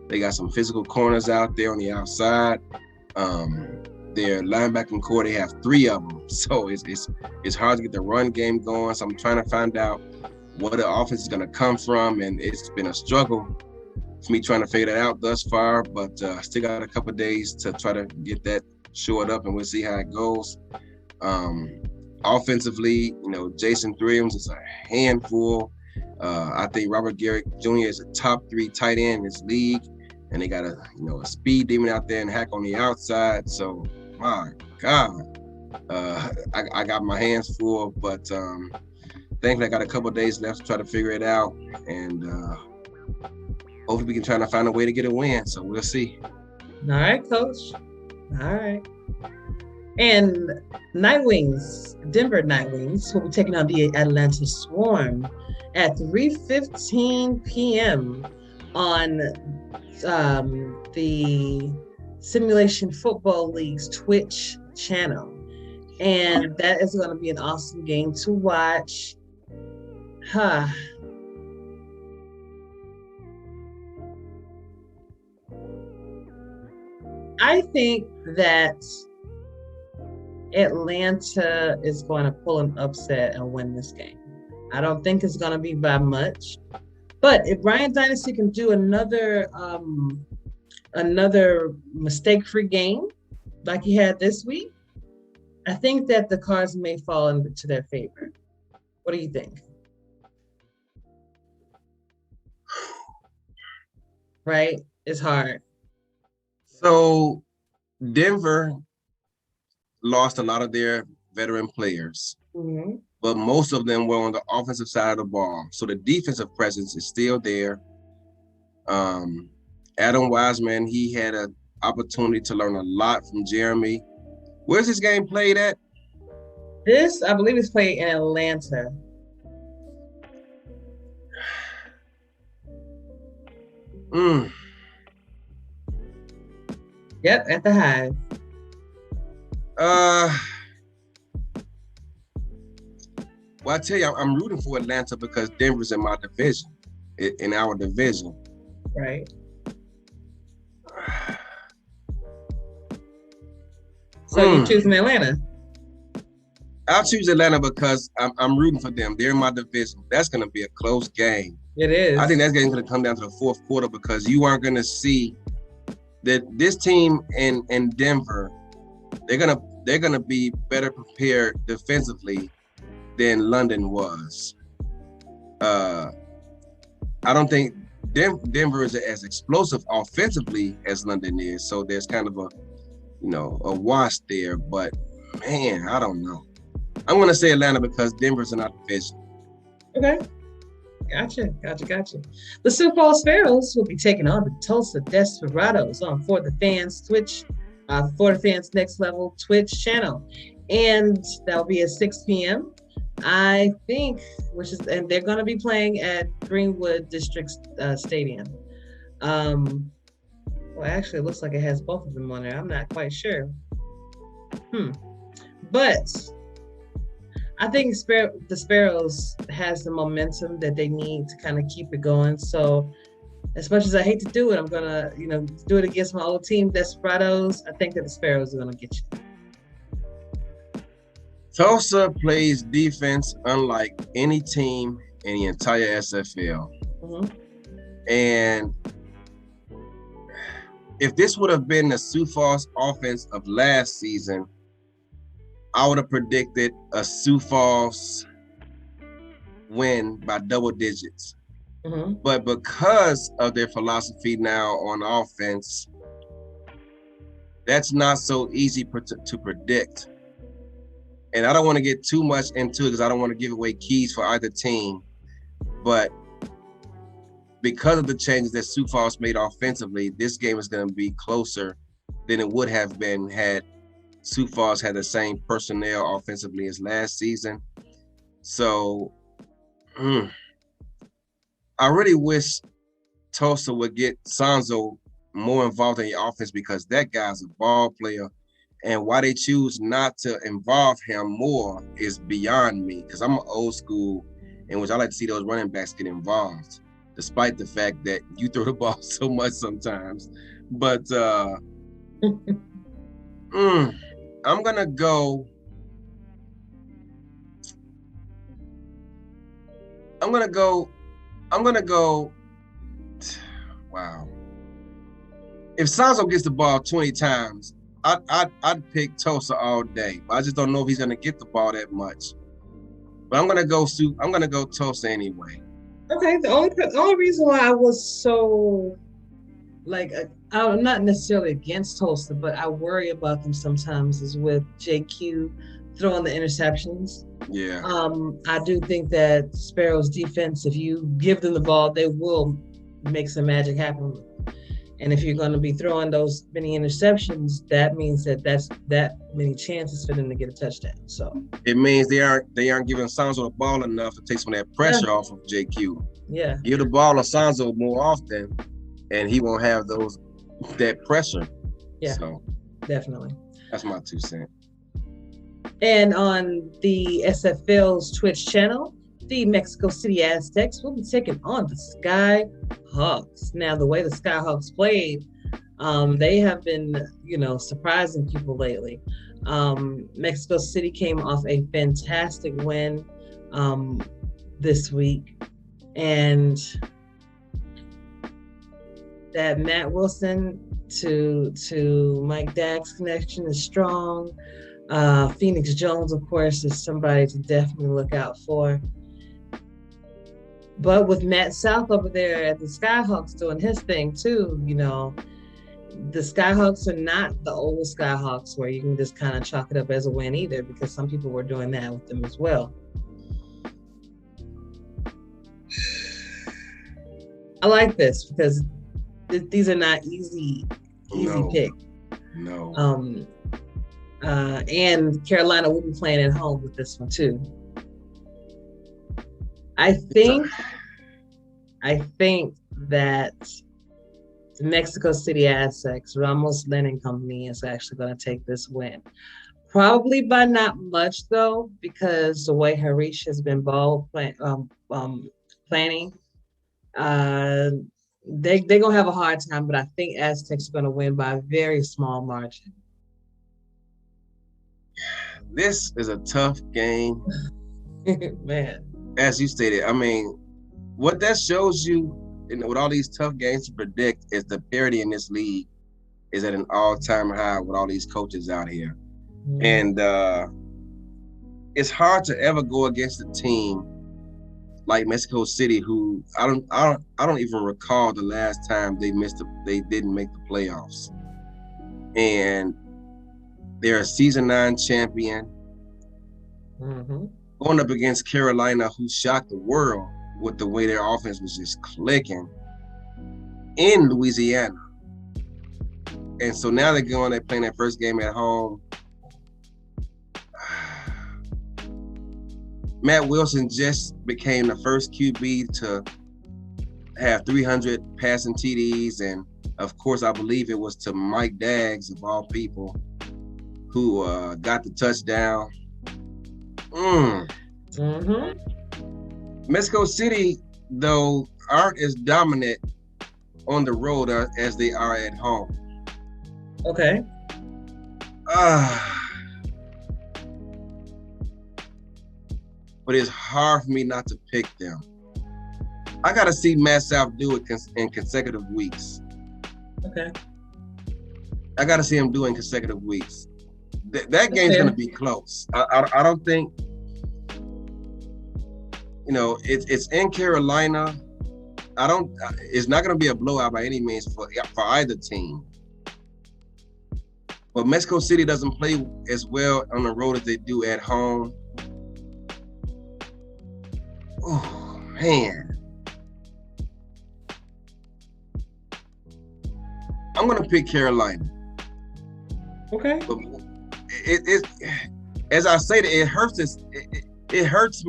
They got some physical corners out there on the outside. Their linebacking core, they have 3 of them, so it's hard to get the run game going. So I'm trying to find out where the offense is going to come from, and it's been a struggle for me trying to figure that out thus far. But I still got a couple of days to try to get that shored up, and we'll see how it goes. Offensively, Jason Thriams is a handful. I think Robert Garrett Jr. is a top 3 tight end in this league, and they got a speed demon out there and Hack on the outside. So my God, I got my hands full, but thankfully I got a couple of days left to try to figure it out, and hopefully we can try to find a way to get a win. So we'll see. All right, Coach. All right. And Nightwings, Denver Nightwings, will be taking on the Atlanta Swarm at 3:15 p.m. on the Simulation Football League's Twitch channel. And that is going to be an awesome game to watch. I think that Atlanta is going to pull an upset and win this game. I don't think it's going to be by much. But if Bryant Dynasty can do another mistake-free game like he had this week, I think that the cards may fall into their favor. What do you think? Right? It's hard. So Denver lost a lot of their veteran players, but most of them were on the offensive side of the ball. So the defensive presence is still there. Adam Wiseman, he had an opportunity to learn a lot from Jeremy. Where's this game played at? This, I believe, is played in Atlanta. Yep, at the Hive. Well, I tell you, I'm rooting for Atlanta because Denver's in my division, in our division. Right. So you're choosing Atlanta? I'll choose Atlanta because I'm rooting for them. They're in my division. That's going to be a close game. It is. I think that game's going to come down to the fourth quarter because you aren't going to see that this team in Denver. They're gonna be better prepared defensively than London was. I don't think Denver is as explosive offensively as London is, so there's kind of a wash there. But man, I don't know. I'm gonna say Atlanta because Denver's in our division. Okay, gotcha. The Sioux Falls Sparrows will be taking on the Tulsa Desperados on For the Fans Twitch, For the Fans Next Level Twitch channel, and that'll be at 6 p.m. I think, and they're going to be playing at Greenwood District Stadium. Well, actually, it looks like it has both of them on there. I'm not quite sure. But I think the Sparrows has the momentum that they need to kind of keep it going. So as much as I hate to do it, I'm going to, do it against my old team, Desperados. I think that the Sparrows are going to get you. Tulsa plays defense unlike any team in the entire SFL. Mm-hmm. And if this would have been the Sioux Falls offense of last season, I would have predicted a Sioux Falls win by double digits. Mm-hmm. But because of their philosophy now on offense, that's not so easy to predict. And I don't want to get too much into it because I don't want to give away keys for either team. But because of the changes that Sioux Falls made offensively, this game is going to be closer than it would have been had Sioux Falls had the same personnel offensively as last season. So I really wish Tulsa would get Sanzo more involved in the offense because that guy's a ball player. And why they choose not to involve him more is beyond me because I'm an old school in which I like to see those running backs get involved, despite the fact that you throw the ball so much sometimes. But I'm gonna go. Wow. If Sanzo gets the ball 20 times, I'd pick Tulsa all day. I just don't know if he's gonna get the ball that much. But I'm gonna go Tulsa anyway. Okay. The only reason why I was so I'm not necessarily against Tulsa, but I worry about them sometimes is with JQ throwing the interceptions. Yeah. I do think that Sparrows defense, if you give them the ball, they will make some magic happen. And if you're going to be throwing those many interceptions, that means that's that many chances for them to get a touchdown. So it means they aren't giving Sanzo the ball enough to take some of that pressure off of JQ. Yeah. Give the ball to Sanzo more often, and he won't have that pressure. Yeah. So definitely. That's my 2 cents. And on the SFL's Twitch channel, the Mexico City Aztecs will be taking on the Skyhawks. Now, the way the Skyhawks played, they have been, surprising people lately. Mexico City came off a fantastic win this week. And that Matt Wilson to Mike Dagg's connection is strong. Phoenix Jones, of course, is somebody to definitely look out for. But with Matt South over there at the Skyhawks doing his thing too, the Skyhawks are not the old Skyhawks where you can just kind of chalk it up as a win either, because some people were doing that with them as well. I like this because these are not easy picks. No. And Carolina will be playing at home with this one too. I think that Mexico City Aztecs, Ramos Linen Company is actually going to take this win. Probably by not much, though, because the way Harish has been planning, they're going to have a hard time, but I think Aztecs are going to win by a very small margin. This is a tough game. Man. As you stated, I mean, what that shows you, with all these tough games to predict, is the parity in this league is at an all-time high with all these coaches out here. And it's hard to ever go against a team like Mexico City, who I don't even recall the last time they didn't make the playoffs. And they're a season 9 champion, going up against Carolina, who shocked the world with the way their offense was just clicking in Louisiana. And so now they're playing their first game at home. Matt Wilson just became the first QB to have 300 passing TDs. And of course, I believe it was to Mike Daggs, of all people, who got the touchdown. Mexico City, though, aren't as dominant on the road as they are at home. Okay. But it's hard for me not to pick them. I got to see Matt South do it in consecutive weeks. Okay. I got to see him do it in consecutive weeks. That game's going to be close. I don't think, it's in Carolina. It's not going to be a blowout by any means for either team. But Mexico City doesn't play as well on the road as they do at home. Oh, man. I'm going to pick Carolina. Okay. But it as I say that, it hurts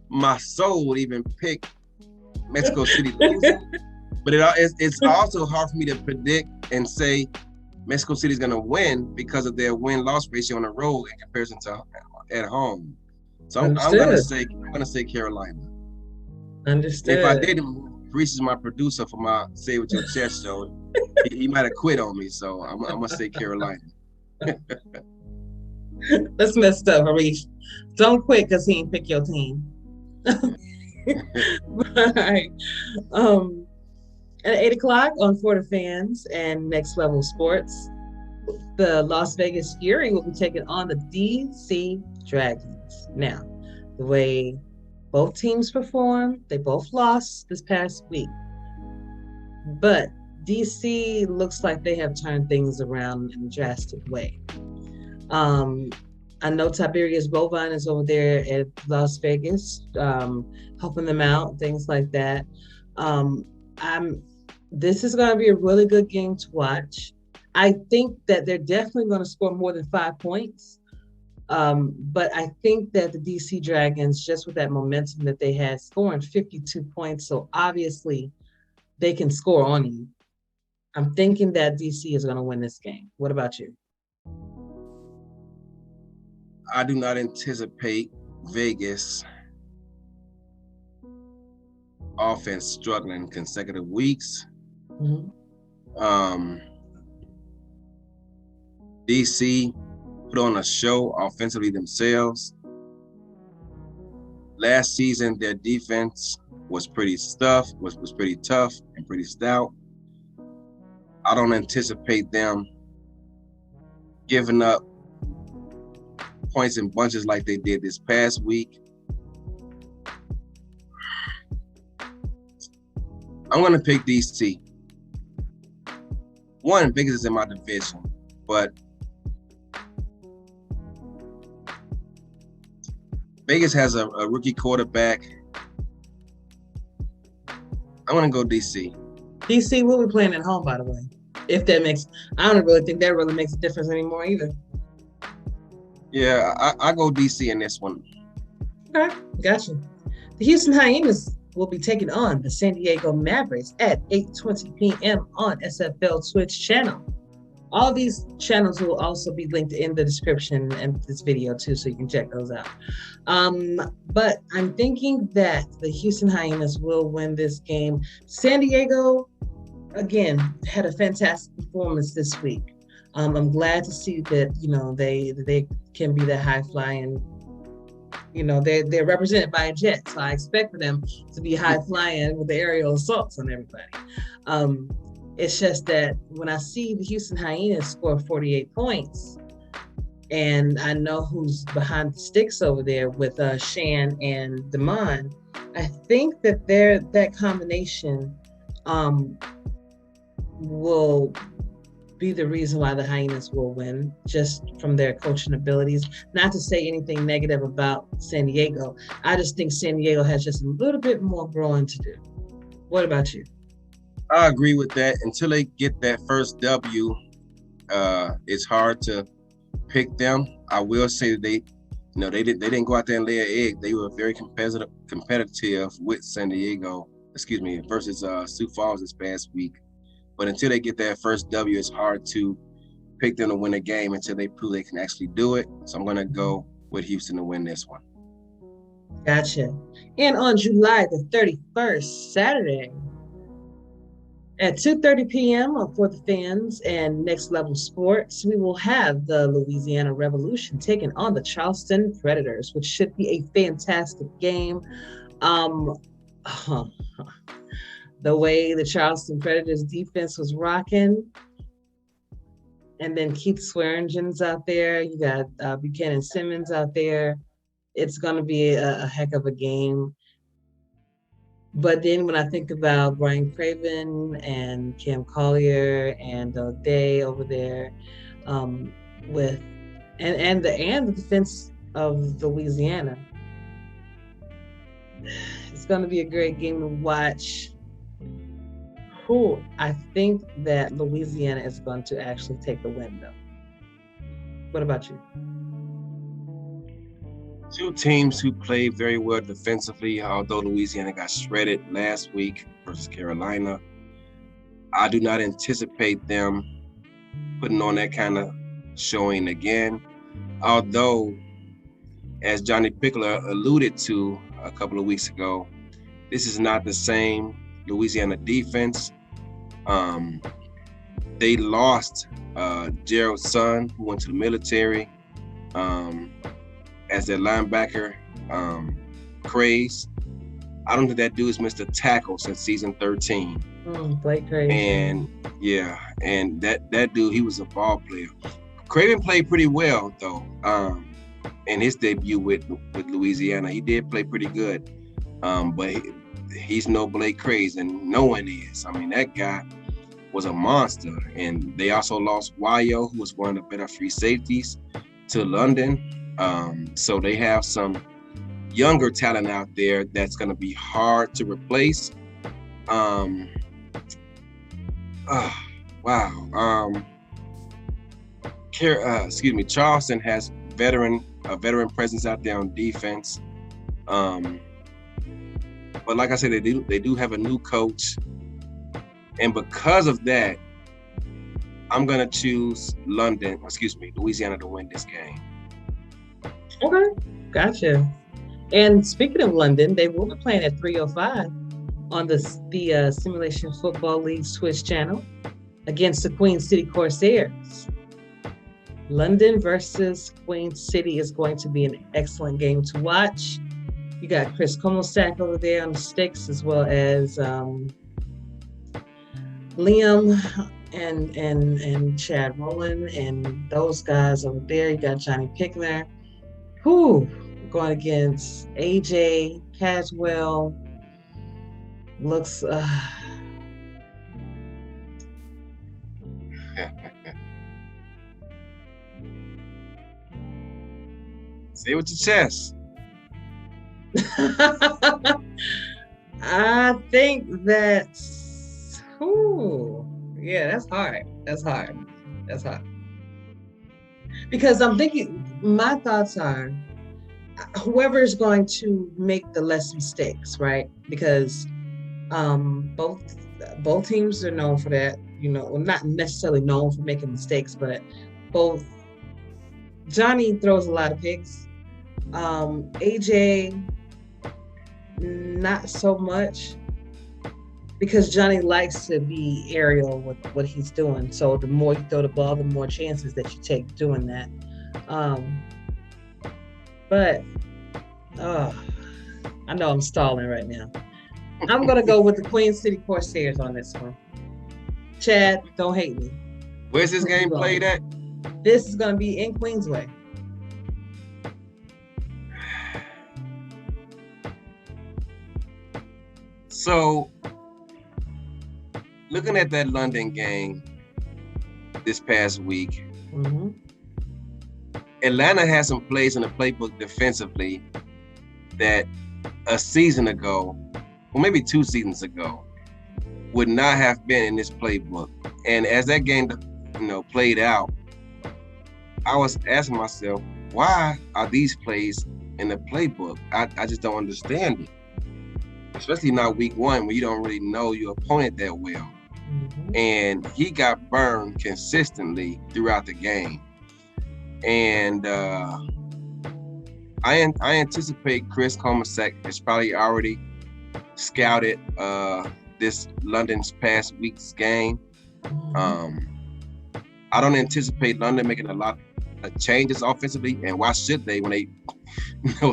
my soul to even pick Mexico City losing. But it's also hard for me to predict and say Mexico City is going to win because of their win-loss ratio on the road in comparison to at home. So I'm going to say Carolina. Understood. If I didn't, Reese is my producer for my Say With Your Chest show. he might have quit on me, so I'm going to say Carolina. That's messed up, Harish. Don't quit because he ain't pick your team. Right. At 8 o'clock on For the Fans and Next Level Sports, the Las Vegas Fury will be taking on the DC Dragons. Now, the way both teams performed, they both lost this past week. But DC looks like they have turned things around in a drastic way. I know Tiberius Bovine is over there at Las Vegas, helping them out, things like that. This is going to be a really good game to watch. I think that they're definitely going to score more than 5 points. But I think that the DC Dragons, just with that momentum that they had, scoring 52 points, so obviously they can score on you. I'm thinking that DC is going to win this game. What about you? I do not anticipate Vegas offense struggling consecutive weeks. DC put on a show offensively themselves. Last season, their defense was pretty tough and pretty stout. I don't anticipate them giving up points in bunches like they did this past week. I'm going to pick DC. One, Vegas is in my division, but Vegas has a rookie quarterback. I'm going to go DC. DC will be playing at home, by the way. If that makes, I don't really think that really makes a difference anymore either. Yeah, I go DC in this one. Okay, gotcha. The Houston Hyenas will be taking on the San Diego Mavericks at 8:20 p.m. on SFL Twitch channel. All these channels will also be linked in the description and this video too, so you can check those out. But I'm thinking that the Houston Hyenas will win this game. San Diego, again, had a fantastic performance this week. I'm glad to see that, you know, they can be that high flying. You know, they're represented by a jet, so I expect for them to be high flying with the aerial assaults on everybody. It's just that when I see the Houston Hyenas score 48 points, and I know who's behind the sticks over there with Shan and Damon, I think that that combination will be the reason why the Hyenas will win, just from their coaching abilities. Not to say anything negative about San Diego. I just think San Diego has just a little bit more growing to do. What about you? I agree with that. Until they get that first W, it's hard to pick them. I will say that they didn't go out there and lay an egg. They were very competitive with San Diego, versus Sioux Falls this past week. But until they get that first W, it's hard to pick them to win a game until they prove they can actually do it. So I'm gonna go with Houston to win this one. Gotcha. And on July the 31st, Saturday, at 2:30 p.m. for the fans and Next Level Sports, we will have the Louisiana Revolution taking on the Charleston Predators, which should be a fantastic game. The way the Charleston Predators defense was rocking, and then Keith Swearingen's out there. You got Buchanan Simmons out there. It's going to be a heck of a game. But then when I think about Brian Craven and Cam Collier and Day over there, with and the defense of Louisiana, it's going to be a great game to watch. I think that Louisiana is going to actually take the win, though. What about you? Two teams who played very well defensively, although Louisiana got shredded last week versus Carolina. I do not anticipate them putting on that kind of showing again. Although, as Johnny Pickler alluded to a couple of weeks ago, this is not the same Louisiana defense. They lost Gerald's son, who went to the military, as their linebacker craze. I don't think that dude has missed a tackle since season 13. Blake Craven. And yeah, and that dude, he was a ball player. Craven played pretty well though. In his debut with Louisiana, he did play pretty good. But he's no Blake Craze, and no one is. I mean, that guy was a monster. And they also lost Wayo, who was one of the better free safeties, to London. So they have some younger talent out there that's going to be hard to replace. Charleston has a veteran presence out there on defense. But like I said, they do have a new coach. And because of that, I'm going to choose Louisiana to win this game. Okay, gotcha. And speaking of London, they will be playing at 3:05 on the Simulation Football League's Twitch channel against the Queen City Corsairs. London versus Queen City is going to be an excellent game to watch. You got Chris Komosak over there on the sticks, as well as Liam and Chad Rowland and those guys over there. You got Johnny Pickler, going against A.J. Caswell. Looks Say it with your chest. I think that's that's hard. That's hard. Because I'm thinking, my thoughts are, whoever is going to make the less mistakes, right? Because both teams are known for that. Well, not necessarily known for making mistakes, but both. Johnny throws a lot of picks. AJ, not so much, because Johnny likes to be aerial with what he's doing. So the more you throw the ball, the more chances that you take doing that. But I know I'm stalling right now. I'm gonna go with the Queen City Corsairs on this one. Chad, don't hate me. Where's this game played at? This is gonna be in Queensway. So, looking at that London game this past week, Atlanta has some plays in the playbook defensively that a season ago, or maybe 2 seasons ago, would not have been in this playbook. And as that game, played out, I was asking myself, why are these plays in the playbook? I just don't understand it. Especially not week 1 when you don't really know your opponent that well. And he got burned consistently throughout the game. And I anticipate Chris Comasek has probably already scouted this London's past week's game. I don't anticipate London making a lot of changes offensively, and why should they when they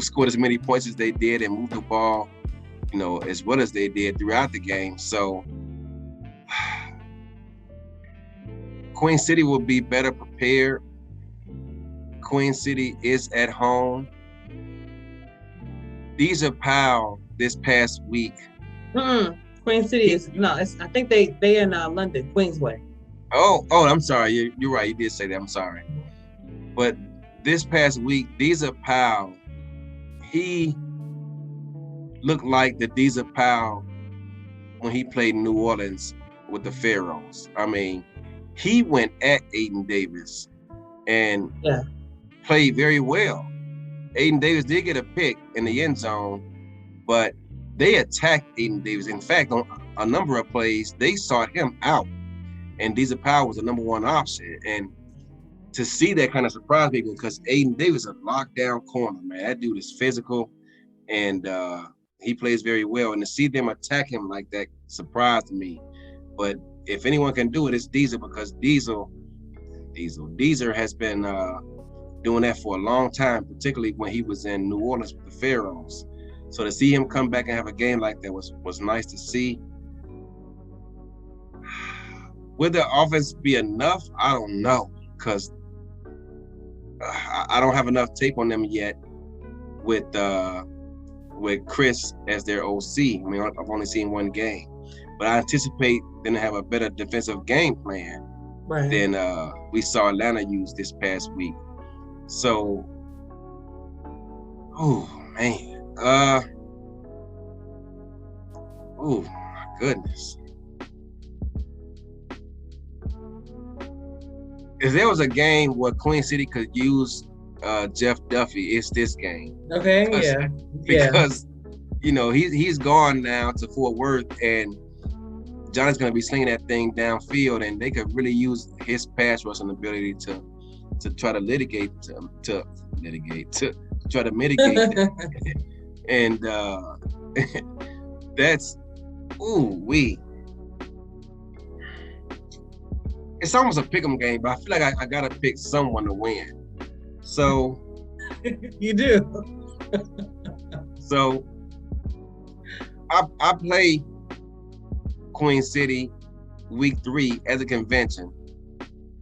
scored as many points as they did and moved the ball as well as they did throughout the game. So Queen City will be better prepared. Queen City is at home. These are Powell this past week. Queen City is I think they in London, Queensway. Oh, I'm sorry. You're right. You did say that. I'm sorry. But this past week, Deezer Powell, he looked like the Deezer Powell when he played in New Orleans with the Pharaohs. I mean, he went at Aiden Davis and played very well. Aiden Davis did get a pick in the end zone, but they attacked Aiden Davis. In fact, on a number of plays, they sought him out, and Deezer Powell was the #1 option. And to see that kind of surprised me, because Aiden Davis is a lockdown corner, man. That dude is physical, and he plays very well. And to see them attack him like that surprised me. But if anyone can do it, it's Deezer, because Deezer has been doing that for a long time, particularly when he was in New Orleans with the Pharaohs. So to see him come back and have a game like that was nice to see. Will the offense be enough? I don't know, because I don't have enough tape on them yet with Chris as their OC. I mean, I've only seen 1 game, but I anticipate them to have a better defensive game plan than we saw Atlanta use this past week. So, oh man, oh my goodness. If there was a game where Queen City could use Jeff Duffy, it's this game. Okay, because he's gone now to Fort Worth, and Johnny's going to be slinging that thing downfield, and they could really use his pass rushing ability to try to mitigate that. And that's it's almost a pick'em game, but I feel like I gotta pick someone to win. So you do. So I play Queen City week 3 as a convention.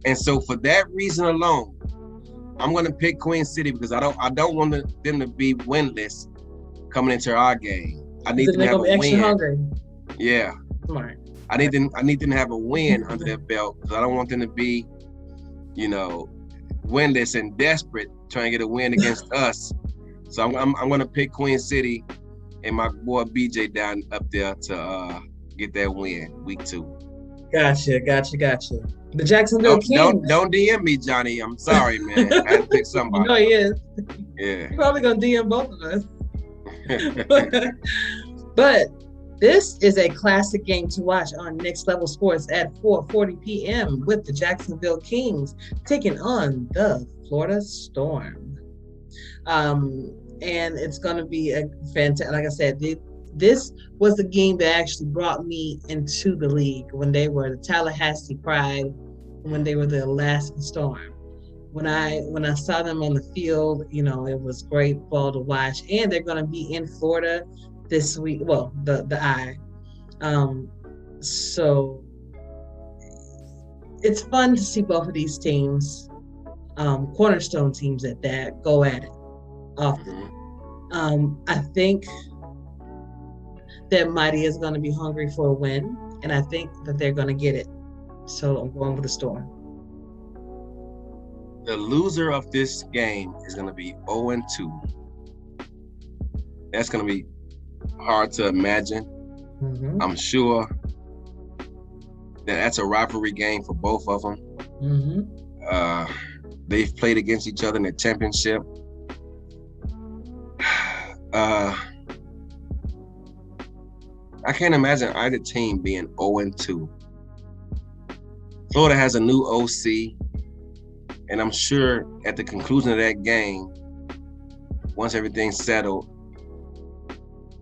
And so for that reason alone, I'm gonna pick Queen City, because I don't want them to be winless coming into our game. I need them to have a win. Hungry. Yeah. Smart. I need them to have a win under their belt, because I don't want them to be, winless and desperate trying to get a win against us. So I'm gonna pick Queen City and my boy BJ down up there to get that win week 2. Gotcha. The Jacksonville Kings. Don't DM me, Johnny. I'm sorry, man. I had to pick somebody. You know he is. Yeah. You're probably gonna DM both of us. But this is a classic game to watch on Next Level Sports at 4:40 p.m. with the Jacksonville Kings taking on the Florida Storm. And it's going to be a fantastic, like I said, this was the game that actually brought me into the league when they were the Tallahassee Pride, when they were the Alaska Storm. When I saw them on the field, it was great ball to watch. And they're going to be in Florida this week. Well, the I. So it's fun to see both of these teams, cornerstone teams at that, go at it often. I think that Mighty is going to be hungry for a win, and I think that they're going to get it. So I'm going with the Storm. The loser of this game is going to be 0-2. That's going to be hard to imagine. Mm-hmm. I'm sure that's a rivalry game for both of them. Mm-hmm. They've played against each other in the championship. I can't imagine either team being 0-2. Florida has a new OC, and I'm sure at the conclusion of that game, once everything's settled,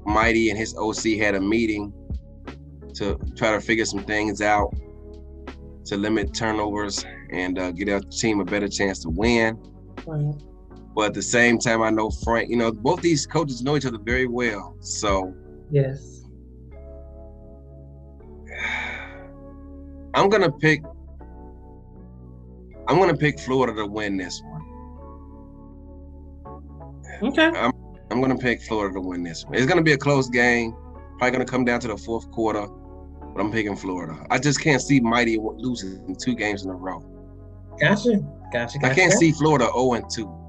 Mighty and his OC had a meeting to try to figure some things out to limit turnovers and get our team a better chance to win. Right. But at the same time, I know Frank, both these coaches know each other very well. So yes, I'm gonna pick Florida to win this one. Okay. I'm gonna pick Florida to win this one. It's gonna be a close game, probably gonna come down to the fourth quarter, but I'm picking Florida. I just can't see Mighty losing 2 games in a row. Gotcha. I can't see Florida 0-2.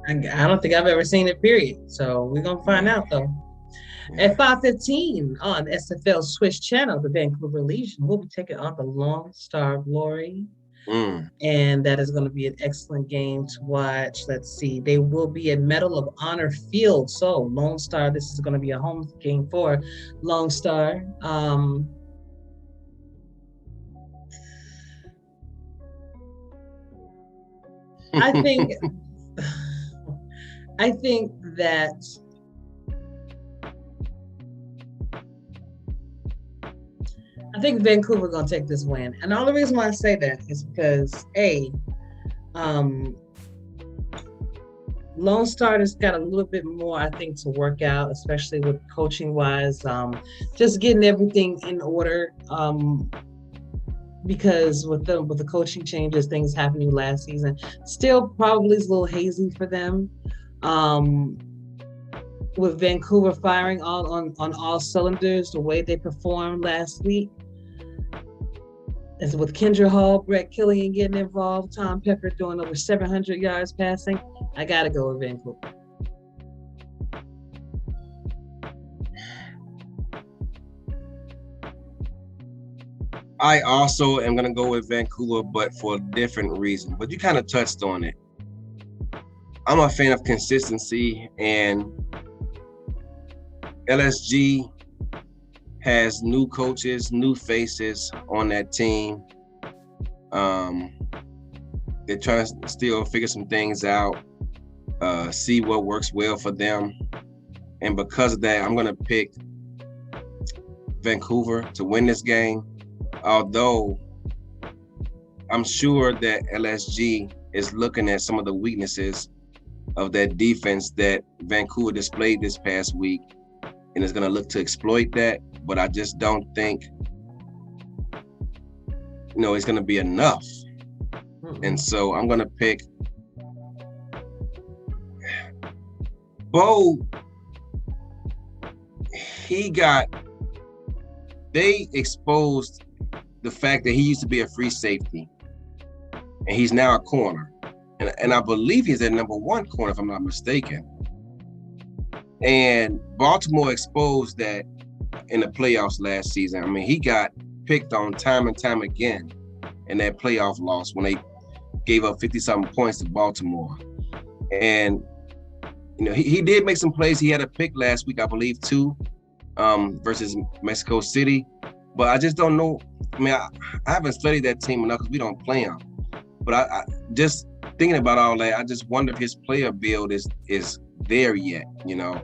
I don't think I've ever seen it, period. So we're going to find out, though. Yeah. At 5:15 on SFL Swiss channel, the Vancouver Legion will be taking on the Lone Star Glory. And that is going to be an excellent game to watch. Let's see. They will be at Medal of Honor Field. So Lone Star, this is going to be a home game for Lone Star. I think that Vancouver gonna take this win, and the only reason why I say that is because Lone Star has got a little bit more, I think, to work out, especially with coaching wise, just getting everything in order. Because with the coaching changes, things happening last season, still probably is a little hazy for them. With Vancouver firing on all cylinders, the way they performed last week, as with Kendra Hall, Brett Killian getting involved, Tom Pepper doing over 700 yards passing, I gotta go with Vancouver. I also am going to go with Vancouver, but for a different reason. But you kind of touched on it. I'm a fan of consistency, and LSG has new coaches, new faces on that team. They're trying to still figure some things out, see what works well for them. And because of that, I'm going to pick Vancouver to win this game. Although I'm sure that LSG is looking at some of the weaknesses of that defense that Vancouver displayed this past week and is going to look to exploit that. But I just don't think, it's going to be enough. And so I'm going to pick Bo. They exposed the fact that he used to be a free safety and he's now a corner. And I believe he's at number 1 corner, if I'm not mistaken. And Baltimore exposed that in the playoffs last season. I mean, he got picked on time and time again in that playoff loss when they gave up 50-something points to Baltimore. And you know, he did make some plays. He had a pick last week, I believe, too, versus Mexico City. But I just don't know. I mean, I haven't studied that team enough because we don't play them. But I just thinking about all that, I just wonder if his player build is there yet. You know,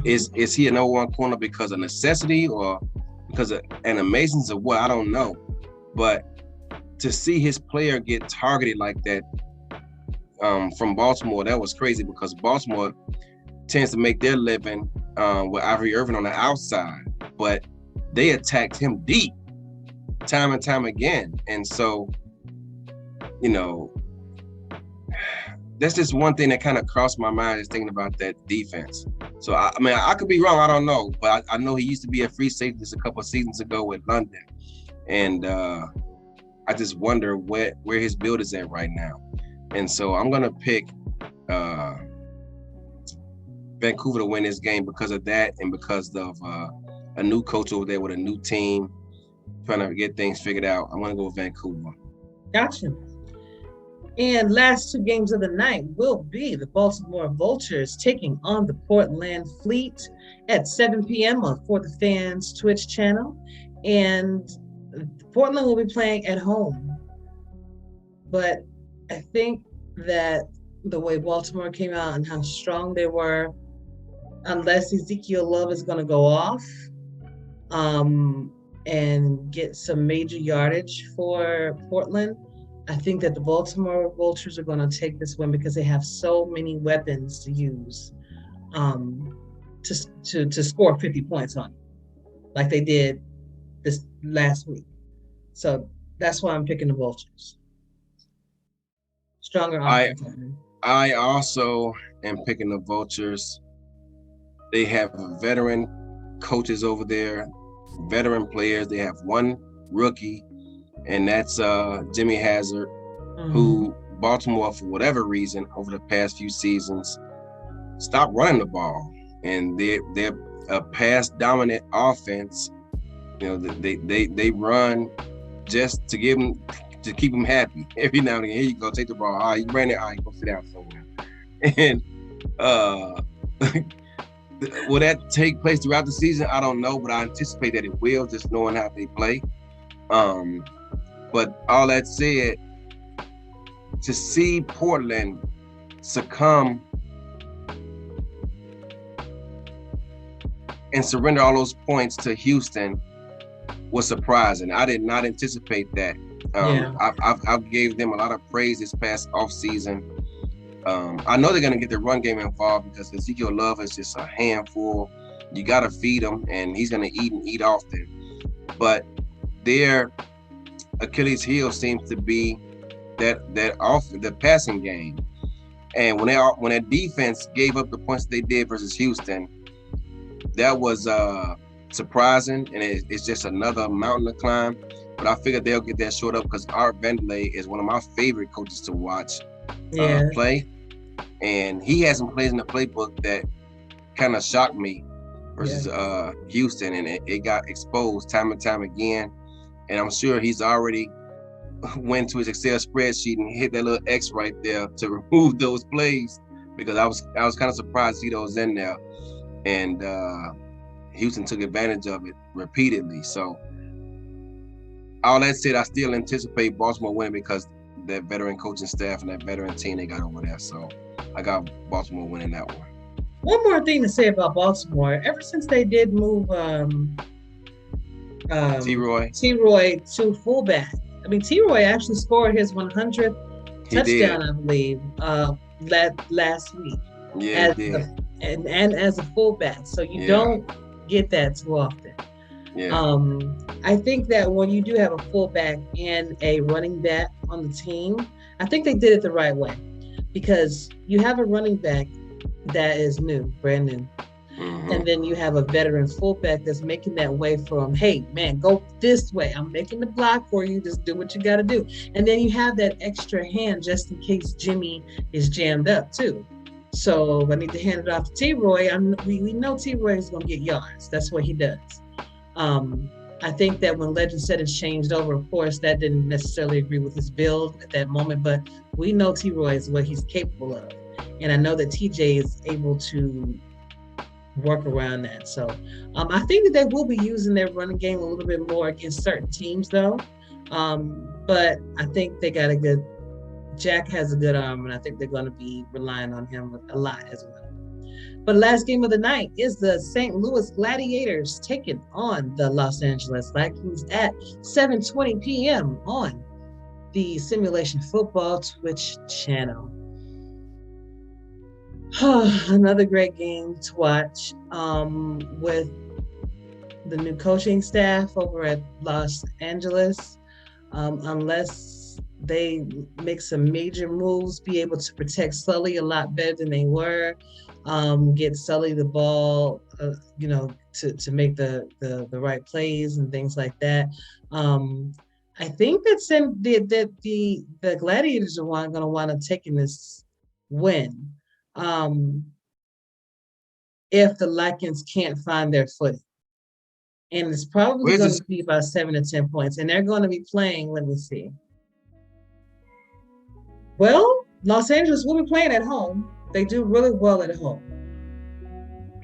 is he a number one corner because of necessity or because of animations or what? I don't know. But to see his player get targeted like that from Baltimore, that was crazy because Baltimore tends to make their living with Ivory Irvin on the outside, but they attacked him deep time and time again. And so, you know, that's just one thing that kind of crossed my mind is thinking about that defense. So, I mean, I could be wrong, I don't know, but I know he used to be a free safety just a couple of seasons ago with London. And I just wonder where his build is at right now. And so I'm gonna pick Vancouver to win this game because of that and because of a new coach over there with a new team trying to get things figured out. I'm gonna go with Vancouver. Gotcha. And last two games of the night will be the Baltimore Vultures taking on the Portland Fleet at 7 p.m. on For the Fans Twitch channel. And Portland will be playing at home. But I think that the way Baltimore came out and how strong they were, unless Ezekiel Love is going to go off and get some major yardage for Portland, I think that the Baltimore Vultures are going to take this win because they have so many weapons to use to score 50 points on, like they did this last week. So that's why I'm picking the Vultures. Stronger offense. I also am picking the Vultures. They have veteran coaches over there, veteran players. They have one rookie, and that's Jimmy Hazard, who Baltimore, for whatever reason, over the past few seasons, stopped running the ball. And they're a pass-dominant offense. You know, they run just to keep him happy. Every now and then, here you go, take the ball. All right, you ran it. All right, go sit down somewhere. And will that take place throughout the season? I don't know, but I anticipate that it will, just knowing how they play. But all that said, to see Portland succumb and surrender all those points to Houston was surprising. I did not anticipate that. I've gave them a lot of praise this past offseason. I know they're going to get the run game involved because Ezekiel Love is just a handful. You got to feed him, and he's going to eat often. But their Achilles heel seems to be the passing game. And when that defense gave up the points they did versus Houston, that was surprising, and it's just another mountain to climb. But I figured they'll get that short up because Art Bendelay is one of my favorite coaches to watch play. And he had some plays in the playbook that kind of shocked me versus Houston, and it got exposed time and time again. And I'm sure he's already went to his Excel spreadsheet and hit that little X right there to remove those plays, because I was kind of surprised to see those in there. And Houston took advantage of it repeatedly. So all that said, I still anticipate Baltimore winning because that veteran coaching staff and that veteran team they got over there. So I got Baltimore winning that one. One more thing to say about Baltimore. Ever since they did move T-Roy to fullback, I mean, T-Roy actually scored his 100th touchdown, I believe, last week. Yeah, he did. And as a fullback. So you don't get that too often. Yeah. I think that when you do have a fullback and a running back on the team, I think they did it the right way, because you have a running back that is brand new. Mm-hmm. And then you have a veteran fullback that's making that way from, hey, man, go this way. I'm making the block for you. Just do what you got to do. And then you have that extra hand just in case Jimmy is jammed up too. So if I need to hand it off to T-Roy, we know T-Roy is going to get yards. That's what he does. I think that when Legend Settings changed over, of course, that didn't necessarily agree with his build at that moment, but we know T-Roy is what he's capable of. And I know that TJ is able to work around that. So I think that they will be using their running game a little bit more against certain teams though. But I think they got Jack has a good arm, and I think they're going to be relying on him a lot as well. But last game of the night is the St. Louis Gladiators taking on the Los Angeles Nightlings at 7:20 p.m. on the Simulation Football Twitch channel. Another great game to watch with the new coaching staff over at Los Angeles. Unless they make some major moves, be able to protect Sully a lot better than they were, get Sully the ball, to make the right plays and things like that. I think that the Gladiators are going to wind up taking this win if the Lycans can't find their footing. And it's probably going to be about 7 to 10 points. And they're going to be playing, let me see. Well, Los Angeles will be playing at home. They do really well at home.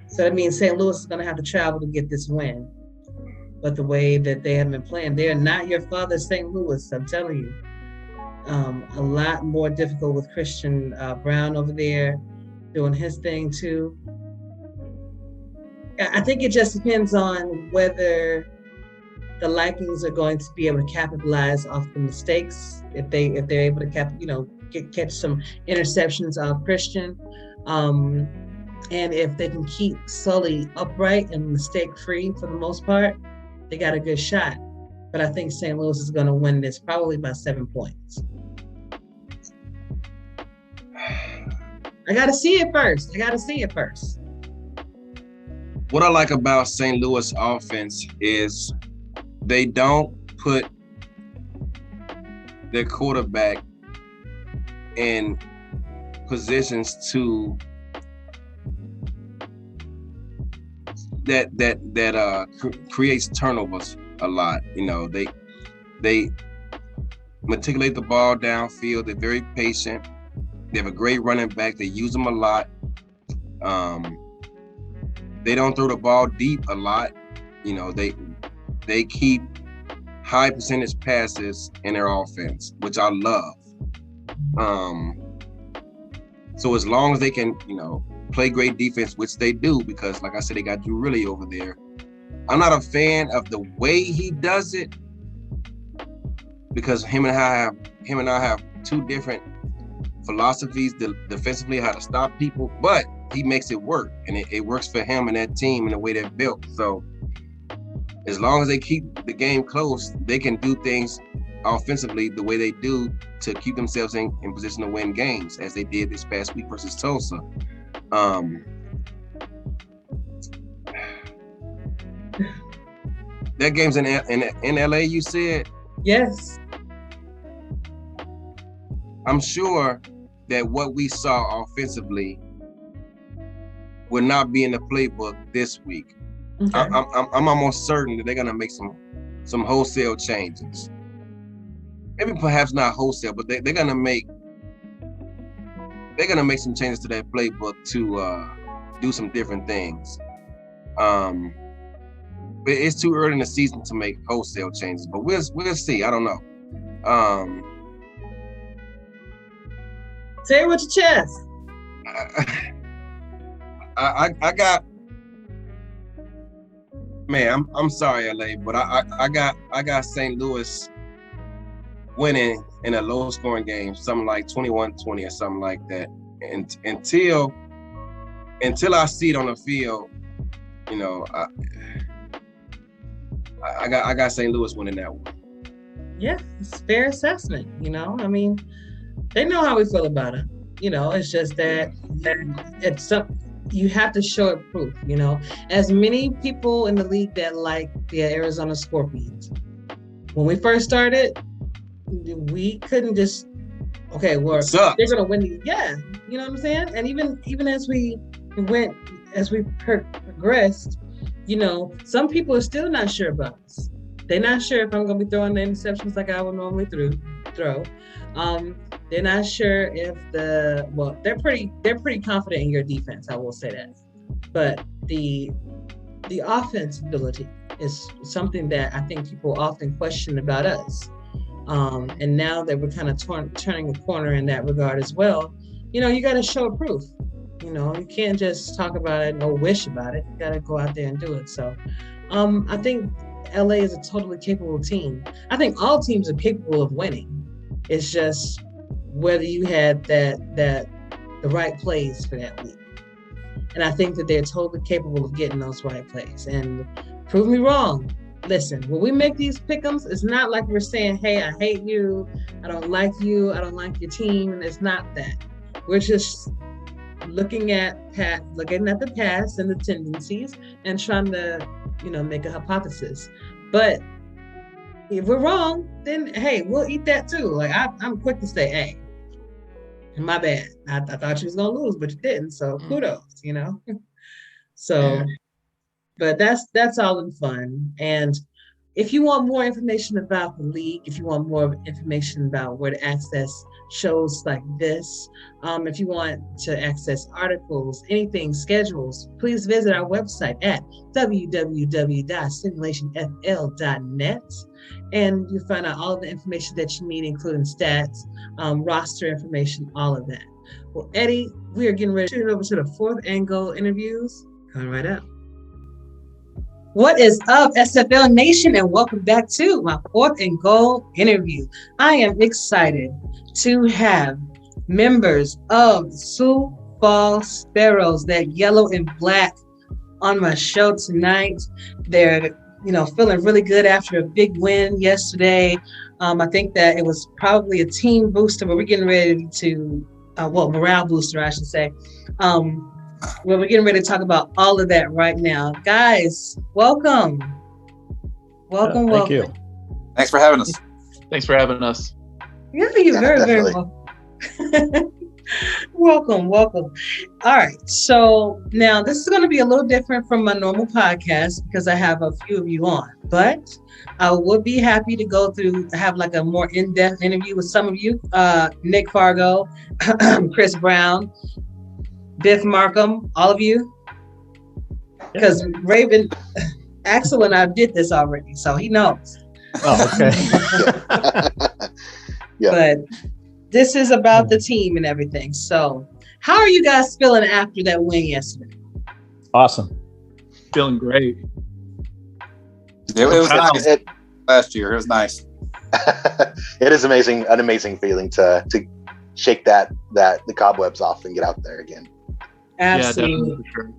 So that means St. Louis is going to have to travel to get this win. But the way that they have been playing, they're not your father's St. Louis, I'm telling you. A lot more difficult with Christian Brown over there doing his thing too. I think it just depends on whether the Lycans are going to be able to capitalize off the mistakes, if they're able to catch some interceptions of Christian, and if they can keep Sully upright and mistake-free for the most part, they got a good shot. But I think St. Louis is going to win this probably by 7 points. I got to see it first. What I like about St. Louis offense is they don't put their quarterback in positions to creates turnovers a lot. They manipulate the ball downfield. They're very patient. They have a great running back. They use them a lot. They don't throw the ball deep a lot. They keep high percentage passes in their offense, which I love. So as long as they can, play great defense, which they do, because like I said, they got Drew Riley over there. I'm not a fan of the way he does it, because him and I have two different philosophies defensively, how to stop people, but he makes it work, and it works for him and that team and the way they're built. So as long as they keep the game close, they can do things offensively the way they do to keep themselves in position to win games, as they did this past week versus Tulsa. That game's in LA, you said? Yes. I'm sure that what we saw offensively will not be in the playbook this week. Okay. I'm almost certain that they're gonna make some wholesale changes. Maybe perhaps not wholesale, but they're gonna make some changes to that playbook to do some different things. But it's too early in the season to make wholesale changes. But we'll see. I don't know. Say it with your chest. I got, man. I'm sorry, LA, but I got St. Louis winning in a low-scoring game, something like 21-20 or something like that. And until I see it on the field, I got St. Louis winning that one. Yeah, it's a fair assessment. I mean, they know how we feel about it. It's just that you have to show it proof. As many people in the league that like the Arizona Scorpions, when we first started, we couldn't just they're gonna win. Yeah, you know what I'm saying. And even as we progressed, some people are still not sure about us. They're not sure if I'm going to be throwing the interceptions like I would normally throw. They're not sure if they're pretty confident in your defense. I will say that, but the offense ability is something that I think people often question about us. And now that we're kind of turning a corner in that regard as well, you got to show proof. You can't just talk about it or wish about it. You got to go out there and do it. So I think LA is a totally capable team. I think all teams are capable of winning. It's just whether you had the right plays for that week. And I think that they're totally capable of getting those right plays. And prove me wrong. Listen, when we make these pick'ems, it's not like we're saying, hey, I hate you, I don't like you, I don't like your team. And it's not that. We're just looking at the past and the tendencies and trying to, make a hypothesis. But if we're wrong, then hey, we'll eat that too. Like I'm quick to say, hey, my bad. I thought you was gonna lose, but you didn't. So kudos, So, but that's all in fun. And if you want more information about the league, if you want more information about where to access shows like this, if you want to access articles, anything, schedules, please visit our website at www.simulationfl.net. And you'll find out all of the information that you need, including stats, roster information, all of that. Well, Eddie, we are getting ready to turn it over to the fourth and goal interviews. Coming right up. What is up, SFL Nation, and welcome back to my fourth and goal interview. I am excited to have members of the Sioux Falls Sparrows, that yellow and black, on my show tonight. They're feeling really good after a big win yesterday. I think that it was probably a team booster, but we're getting ready to, morale booster, I should say. Well, we're getting ready to talk about all of that right now. Guys, welcome. Welcome. Thank you. Thanks for having us. Thanks for having us. Yeah, you're very, very welcome. Welcome. All right. So now this is going to be a little different from my normal podcast because I have a few of you on, but I would be happy to have like a more in-depth interview with some of you, Nick Fargo, Chris Brown, Biff Markham, all of you, because Raven, Axel and I did this already, so he knows. Oh, okay. Yeah. But this is about the team and everything. So how are you guys feeling after that win yesterday? Awesome. Feeling great. It was nice. Last year. It was nice. It is an amazing feeling to shake the cobwebs off and get out there again. Absolutely. Yeah, definitely, for sure.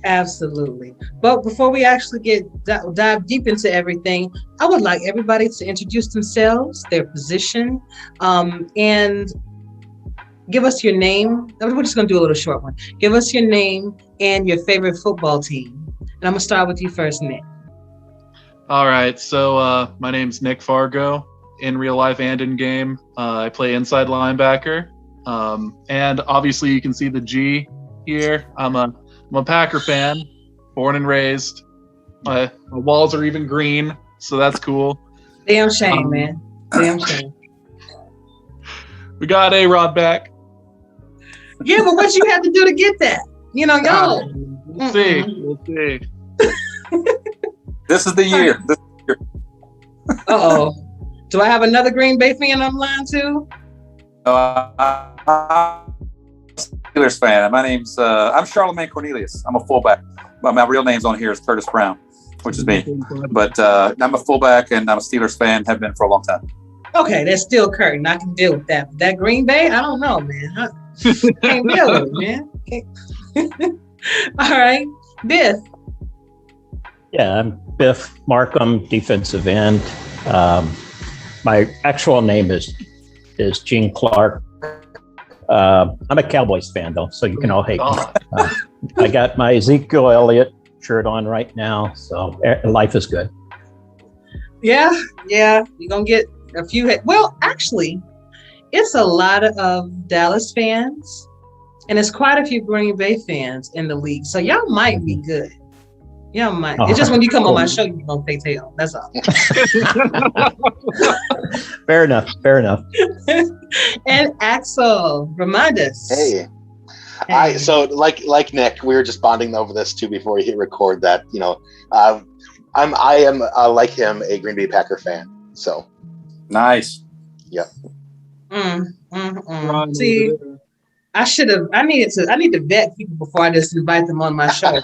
Absolutely. But before we actually dive deep into everything, I would like everybody to introduce themselves, their position, and give us your name. We're just going to do a little short one. Give us your name and your favorite football team. And I'm going to start with you first, Nick. All right. So my name's Nick Fargo. In real life and in game, I play inside linebacker. And obviously you can see the G here. I'm a Packer fan, born and raised. My walls are even green, so that's cool. Damn shame, man. Damn shame. We got A-Rod back. Yeah, but what you have to do to get that? Y'all. We'll see. This is the year. Uh-oh. Do I have another Green Bay fan on the line too? I'm a Steelers fan. My name's I'm Charlemagne Cornelius. I'm a fullback. But my real name's on here is Curtis Brown, which is me. But I'm a fullback and I'm a Steelers fan. Have been for a long time. Okay, that's still curtain. I can deal with that. But that Green Bay, I don't know, man. I can't deal with it, man. All right, Biff. Yeah, I'm Biff Markham, defensive end. My actual name is Gene Clark. I'm a Cowboys fan, though, so you can all hate me. I got my Ezekiel Elliott shirt on right now, so life is good. Yeah, you're going to get a few. Well, actually, it's a lot of Dallas fans, and it's quite a few Green Bay fans in the league, so y'all might be good. Yeah, Mike. It's just when you come on my show, you don't pay tail. That's all. Fair enough. Fair enough. And Axel, remind us. Hey. So like Nick, we were just bonding over this too before we hit record. That I am like him, a Green Bay Packer fan. So Nice. Yeah. See, I need to vet people before I just invite them on my show.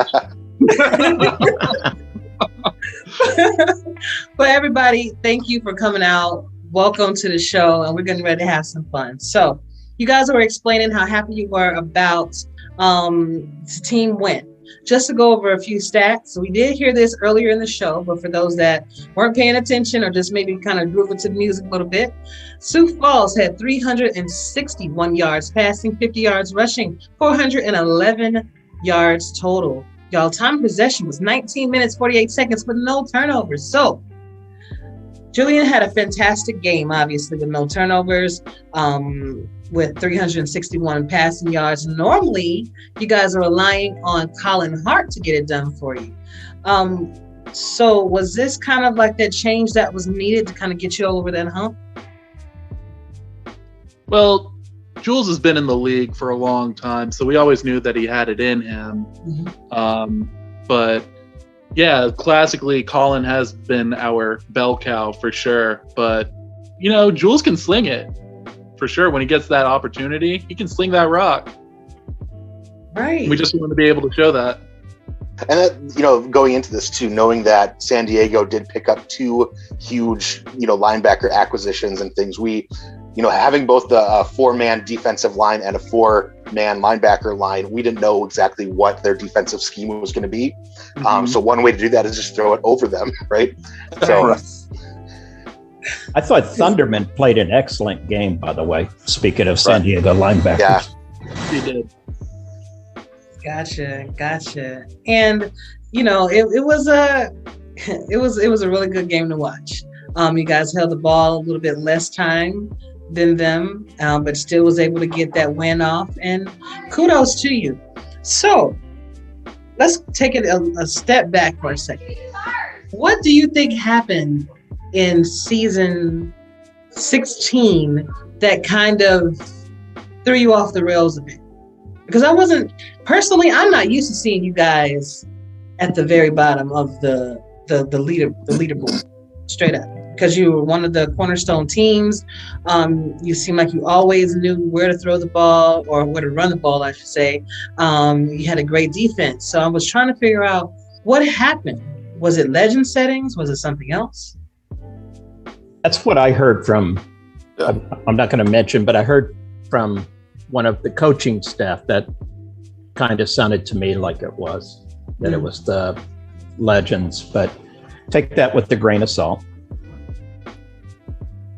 But everybody, thank you for coming out. Welcome to the show, and we're getting ready to have some fun. So you guys were explaining how happy you were about the team win. Just to go over a few stats. So we did hear this earlier in the show, but for those that weren't paying attention or just maybe kind of grooving to the music a little bit, Sioux Falls had 361 yards passing, 50 yards rushing, 411 yards total. Y'all, time of possession was 19 minutes, 48 seconds with no turnovers. So Julian had a fantastic game, obviously, with no turnovers, with 361 passing yards. Normally, you guys are relying on Colin Hart to get it done for you. So was this kind of like that change that was needed to kind of get you all over that hump? Well, Jules has been in the league for a long time, so we always knew that he had it in him. But yeah, classically, Colin has been our bell cow for sure. But, Jules can sling it for sure. When he gets that opportunity, he can sling that rock. Right. We just want to be able to show that. And that, going into this too, knowing that San Diego did pick up two huge, linebacker acquisitions and things, we, having both the four-man defensive line and a four-man linebacker line, we didn't know exactly what their defensive scheme was going to be. So one way to do that is just throw it over them, right? So I thought Thunderman played an excellent game, by the way. Speaking of San Diego linebackers. Yeah. He did. Gotcha. And it was a really good game to watch. You guys held the ball a little bit less time than them, but still was able to get that win off. And kudos to you. So let's take it a step back for a second. What do you think happened in season 16 that kind of threw you off the rails a bit? Because I'm not used to seeing you guys at the very bottom of the leaderboard, straight up. Because you were one of the cornerstone teams. You seem like you always knew where to throw the ball, or where to run the ball, I should say. You had a great defense. So I was trying to figure out what happened. Was it legend settings? Was it something else? That's what I heard from, I'm not going to mention, but I heard from one of the coaching staff that kind of sounded to me like it was the legends, but take that with a grain of salt.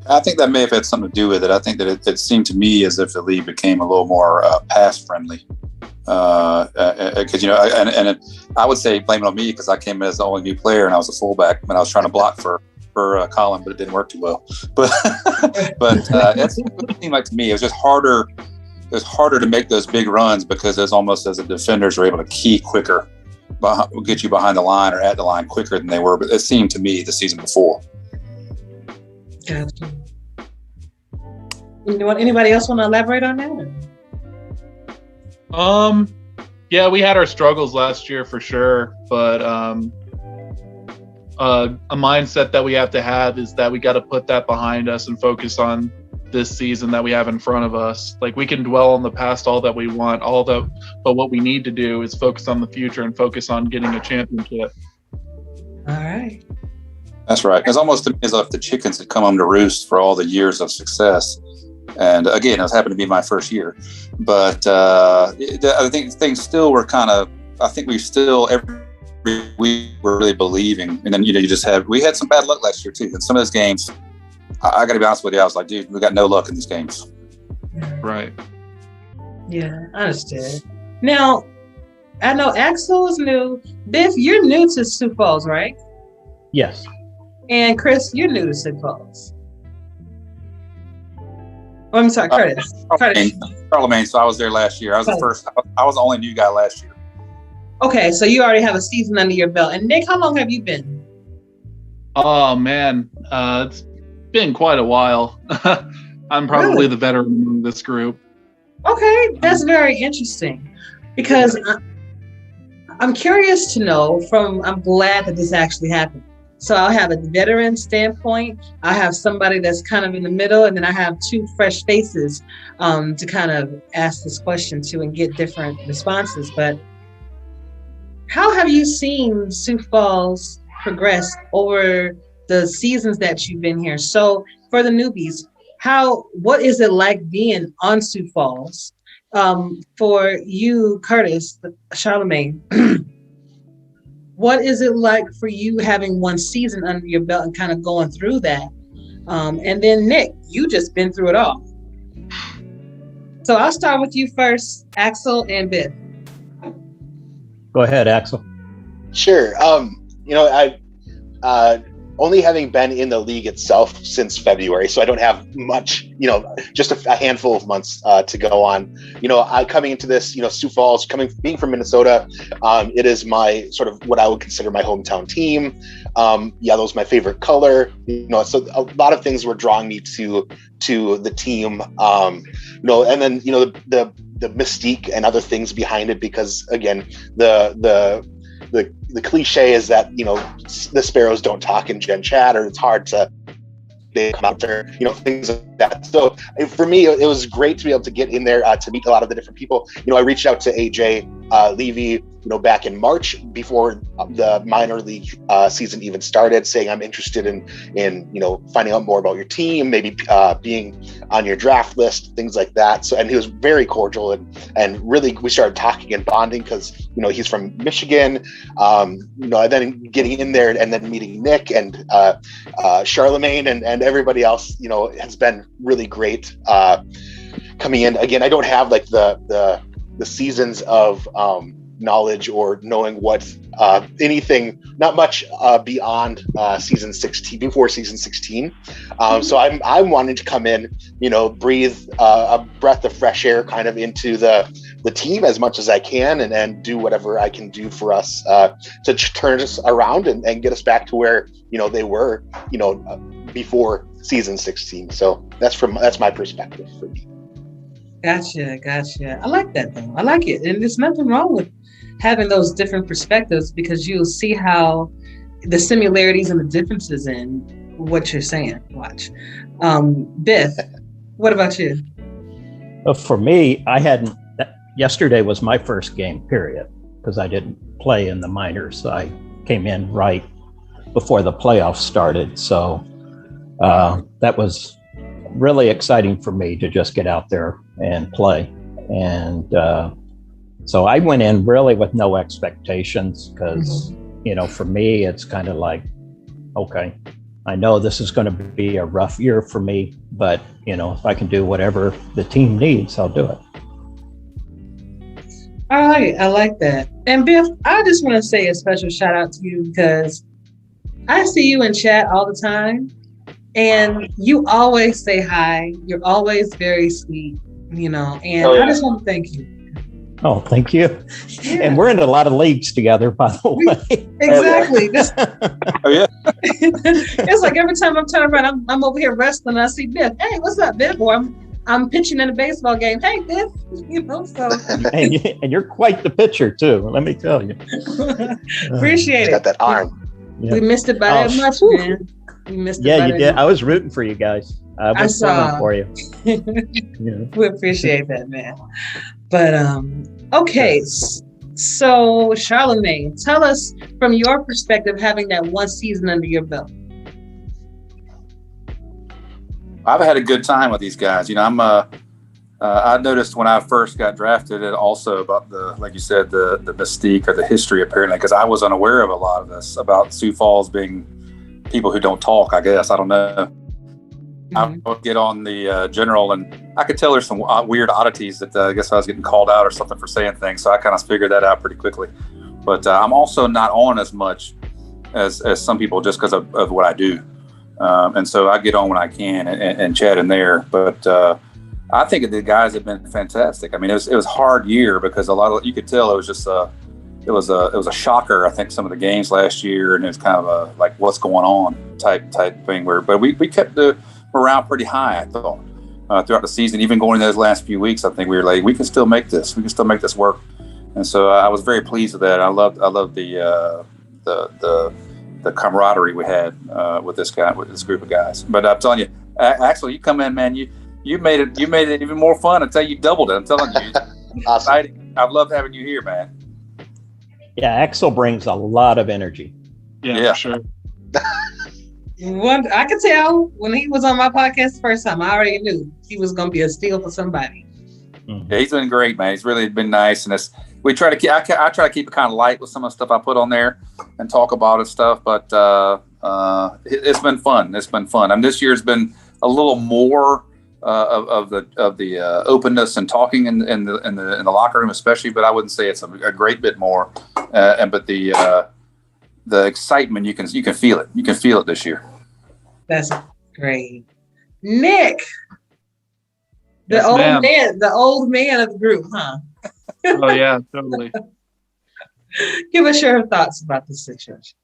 I think that may have had something to do with it. I think that it seemed to me as if the league became a little more pass friendly. Because I would say blame it on me because I came in as the only new player and I was a fullback and I was trying to block for Colin, but it didn't work too well. But it seemed like to me it was just harder. It was harder to make those big runs because it's almost as the defenders were able to key quicker, get you behind the line or at the line quicker than they were. But it seemed to me the season before. Gotcha. Anybody else want to elaborate on that? Yeah, we had our struggles last year for sure, but a mindset that we have to have is that we got to put that behind us and focus on this season that we have in front of us. Like, we can dwell on the past all that we want, but what we need to do is focus on the future and focus on getting a championship. All right. That's right. It's almost as if the chickens had come home to roost for all the years of success. And again, it happened to be my first year. But I think things still were I think we still, every week, were really believing. And then, we had some bad luck last year too. In some of those games, I got to be honest with you, I was like, dude, we got no luck in these games. Right. Yeah, I understand. Now, I know Axel is new. Biff, you're new to Sioux Falls, right? Yes. And Chris, you're new to Sioux Falls. Oh, I'm sorry, Curtis. Charlemagne. So I was there last year. I was the only new guy last year. Okay, so you already have a season under your belt. And Nick, how long have you been? Oh man, it's been quite a while. I'm probably Really? the veteran among this group. Okay, that's very interesting because I'm curious to know I'm glad that this actually happened. So I'll have a veteran standpoint. I have somebody that's kind of in the middle, and then I have two fresh faces to kind of ask this question to and get different responses. But how have you seen Sioux Falls progress over the seasons that you've been here? So for the newbies, what is it like being on Sioux Falls? For you, Curtis, Charlemagne, what is it like for you having one season under your belt and kind of going through that? And then Nick, you just been through it all. So I'll start with you first, Axel and Biff. Go ahead, Axel. Sure. I only having been in the league itself since February, so I don't have much, just a handful of months to go on. Coming into this, Sioux Falls, being from Minnesota, it is my sort of what I would consider my hometown team. Yellow's my favorite color. So a lot of things were drawing me to the team. And then the mystique and other things behind it, because again, the cliche is that the Sparrows don't talk in Gen Chat, or it's hard to come out there, things like that. So for me, it was great to be able to get in there to meet a lot of the different people. I reached out to A.J. Levy, back in March before the minor league season even started, saying I'm interested in finding out more about your team, maybe being on your draft list, things like that. So, and he was very cordial and really, we started talking and bonding because he's from Michigan. And then getting in there and then meeting Nick and Charlemagne and everybody else, has been really great. Coming in again, I don't have like the seasons of knowledge or knowing what anything, not much beyond season 16, before season 16. So I'm wanting to come in, breathe a breath of fresh air kind of into the team as much as I can, and do whatever I can do for us to turn us around and get us back to where they were before season 16. So that's my perspective for me. Gotcha. I like that though. I like it. And there's nothing wrong with having those different perspectives, because you'll see how the similarities and the differences in what you're saying. Watch. Biff, what about you? For me, yesterday was my first game, period, because I didn't play in the minors. I came in right before the playoffs started. So that was really exciting for me to just get out there and play. And so I went in really with no expectations, because, for me, it's kind of like, okay, I know this is going to be a rough year for me, but, if I can do whatever the team needs, I'll do it. All right, I like that. And Biff, I just want to say a special shout out to you, because I see you in chat all the time, and you always say hi. You're always very sweet, and I just want to thank you. Oh, thank you. Yeah. And we're in a lot of leagues together, by the way. Exactly. Oh, yeah. It's like every time I'm turning around, I'm over here wrestling, and I see Biff. Hey, what's up, Biff? Or I'm pitching in a baseball game. Hey, Biff. So. And you're quite the pitcher, too, let me tell you. Appreciate it. Got that arm. Yeah. We missed it by that much, man. We missed it. Yeah, you did. I was rooting for you guys. I saw for you. We appreciate that, man. But okay, so Charlemagne, tell us from your perspective, having that one season under your belt. I've had a good time with these guys. I noticed when I first got drafted, it also about like you said, the mystique or the history, apparently, because I was unaware of a lot of this about Sioux Falls being people who don't talk, I guess. I don't know. I would get on the general, and I could tell there's some weird oddities that I guess I was getting called out or something for saying things. So I kind of figured that out pretty quickly. But I'm also not on as much as some people just because of what I do. And so I get on when I can and chat in there. But I think the guys have been fantastic. I mean, it was a hard year because you could tell it was just it was a shocker. I think some of the games last year, and it's kind of a like what's going on type thing. But we kept the morale pretty high, I thought, throughout the season. Even going in those last few weeks, I think we were like, we can still make this. We can still make this work. And so I was very pleased with that. I loved the camaraderie we had with this group of guys. But I'm telling you, Axel, you come in, man. You made it even more fun. I tell you, doubled it. I'm telling you, Awesome. exciting. I've loved having you here, man. Yeah, Axel brings a lot of energy. Yeah, for sure. I could tell when he was on my podcast the first time. I already knew he was going to be a steal for somebody. Yeah, he's been great, man. He's really been nice, and we try to keep. I try to keep it kind of light with some of the stuff I put on there and talk about it stuff. But it's been fun. It's been fun. And this year's been a little more of the openness and talking in the locker room, especially. But I wouldn't say it's a great bit more. But the excitement, you can feel it. You can feel it this year. That's great, Nick. The Yes, old man of the group, huh? Oh yeah, totally. Give us your thoughts about this situation.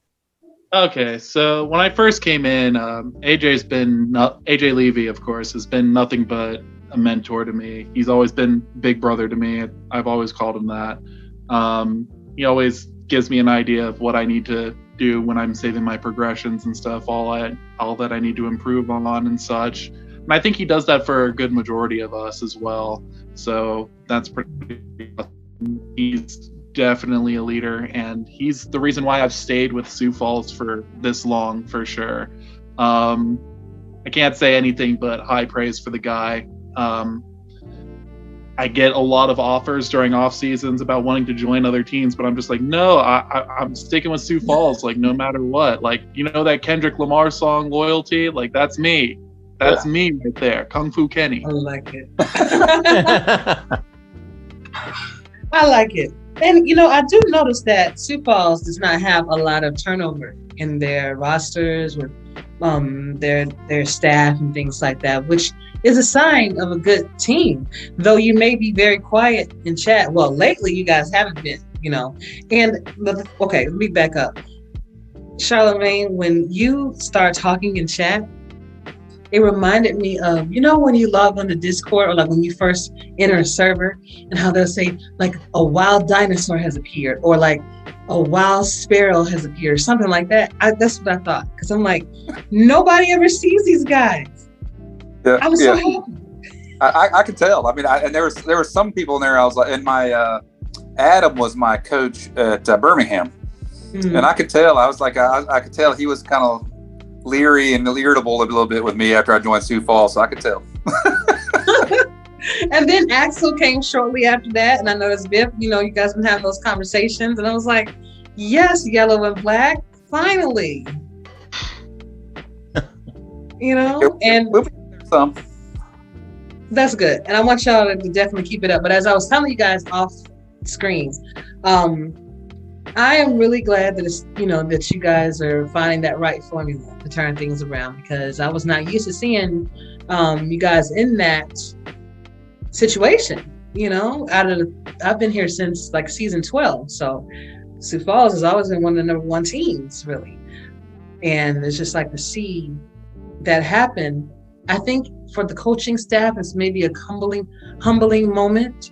Okay, so when I first came in, AJ Levy, of course, has been nothing but a mentor to me. He's always been big brother to me. I've always called him that. He always gives me an idea of what I need to do when I'm saving my progressions and stuff, all that I need to improve on and such. And I think he does that for a good majority of us as well. So that's pretty awesome. He's definitely a leader, and he's the reason why I've stayed with Sioux Falls for this long, for sure. I can't say anything but high praise for the guy. I get a lot of offers during off seasons about wanting to join other teams, but I'm just like, no, I'm sticking with Sioux Falls, like no matter what. Like, you know that Kendrick Lamar song, Loyalty? Like that's me. That's me right there. Kung Fu Kenny. I like it. I like it. And, I do notice that Sioux Falls does not have a lot of turnover in their rosters with their staff and things like that, which is a sign of a good team. Though you may be very quiet in chat. Well, lately you guys haven't been, Okay, let me back up. Charlemagne, when you start talking in chat, it reminded me of, when you log on to Discord or like when you first enter a server and how they'll say like a wild dinosaur has appeared or like a wild sparrow has appeared, something like that. That's what I thought. Because I'm like, nobody ever sees these guys. Yeah, I was so happy. I could tell. I mean, and there were some people in there. I was like, and my Adam was my coach at Birmingham, and I could tell. I was like, I could tell he was kind of leery and irritable a little bit with me after I joined Sioux Falls, so I could tell. And then Axel came shortly after that, and I noticed Biff, you guys been having those conversations, and I was like, yes, yellow and black, finally. And we'll be there some. That's good. And I want y'all to definitely keep it up. But as I was telling you guys off screen, I am really glad that it's, that you guys are finding that right formula to turn things around, because I was not used to seeing you guys in that situation. I've been here since like season 12. So Sioux Falls has always been one of the number one teams, really. And it's just like to see that happen. I think for the coaching staff, it's maybe a humbling moment.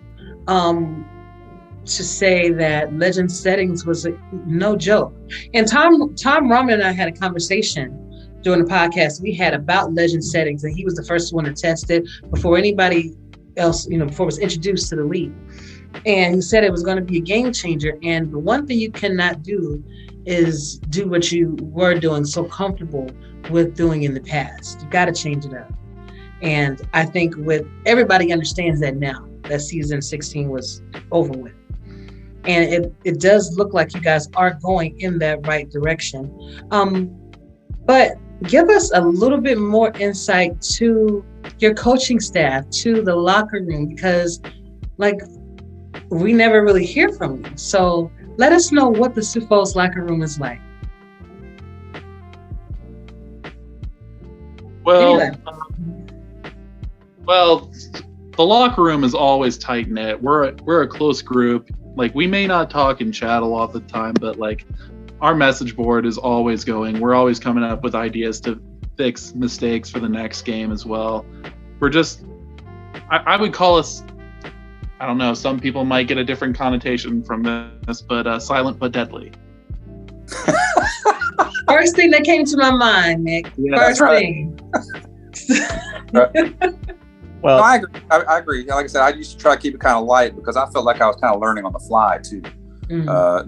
To say that Legend Settings was no joke. And Tom Rahman and I had a conversation during the podcast we had about Legend Settings, and he was the first one to test it before anybody else, before it was introduced to the league. And he said it was going to be a game changer. And the one thing you cannot do is do what you were doing so comfortable with doing in the past. You got to change it up. And I think everybody understands that now, that season 16 was over with. And it does look like you guys are going in that right direction. But give us a little bit more insight to your coaching staff, to the locker room, because we never really hear from you. So let us know what the Sioux Falls locker room is like. Well, the locker room is always tight knit. We're a close group. like we may not talk and chat a lot of the time, but like our message board is always going. We're always coming up with ideas to fix mistakes for the next game as well. We're just, I would call us, I don't know, some people might get a different connotation from this, but silent but deadly. First thing that came to my mind, Nick. Yeah, First that's right. thing. Well, No, I agree. I agree. Like I said, I used to try to keep it kind of light because I felt like I was kind of learning on the fly too,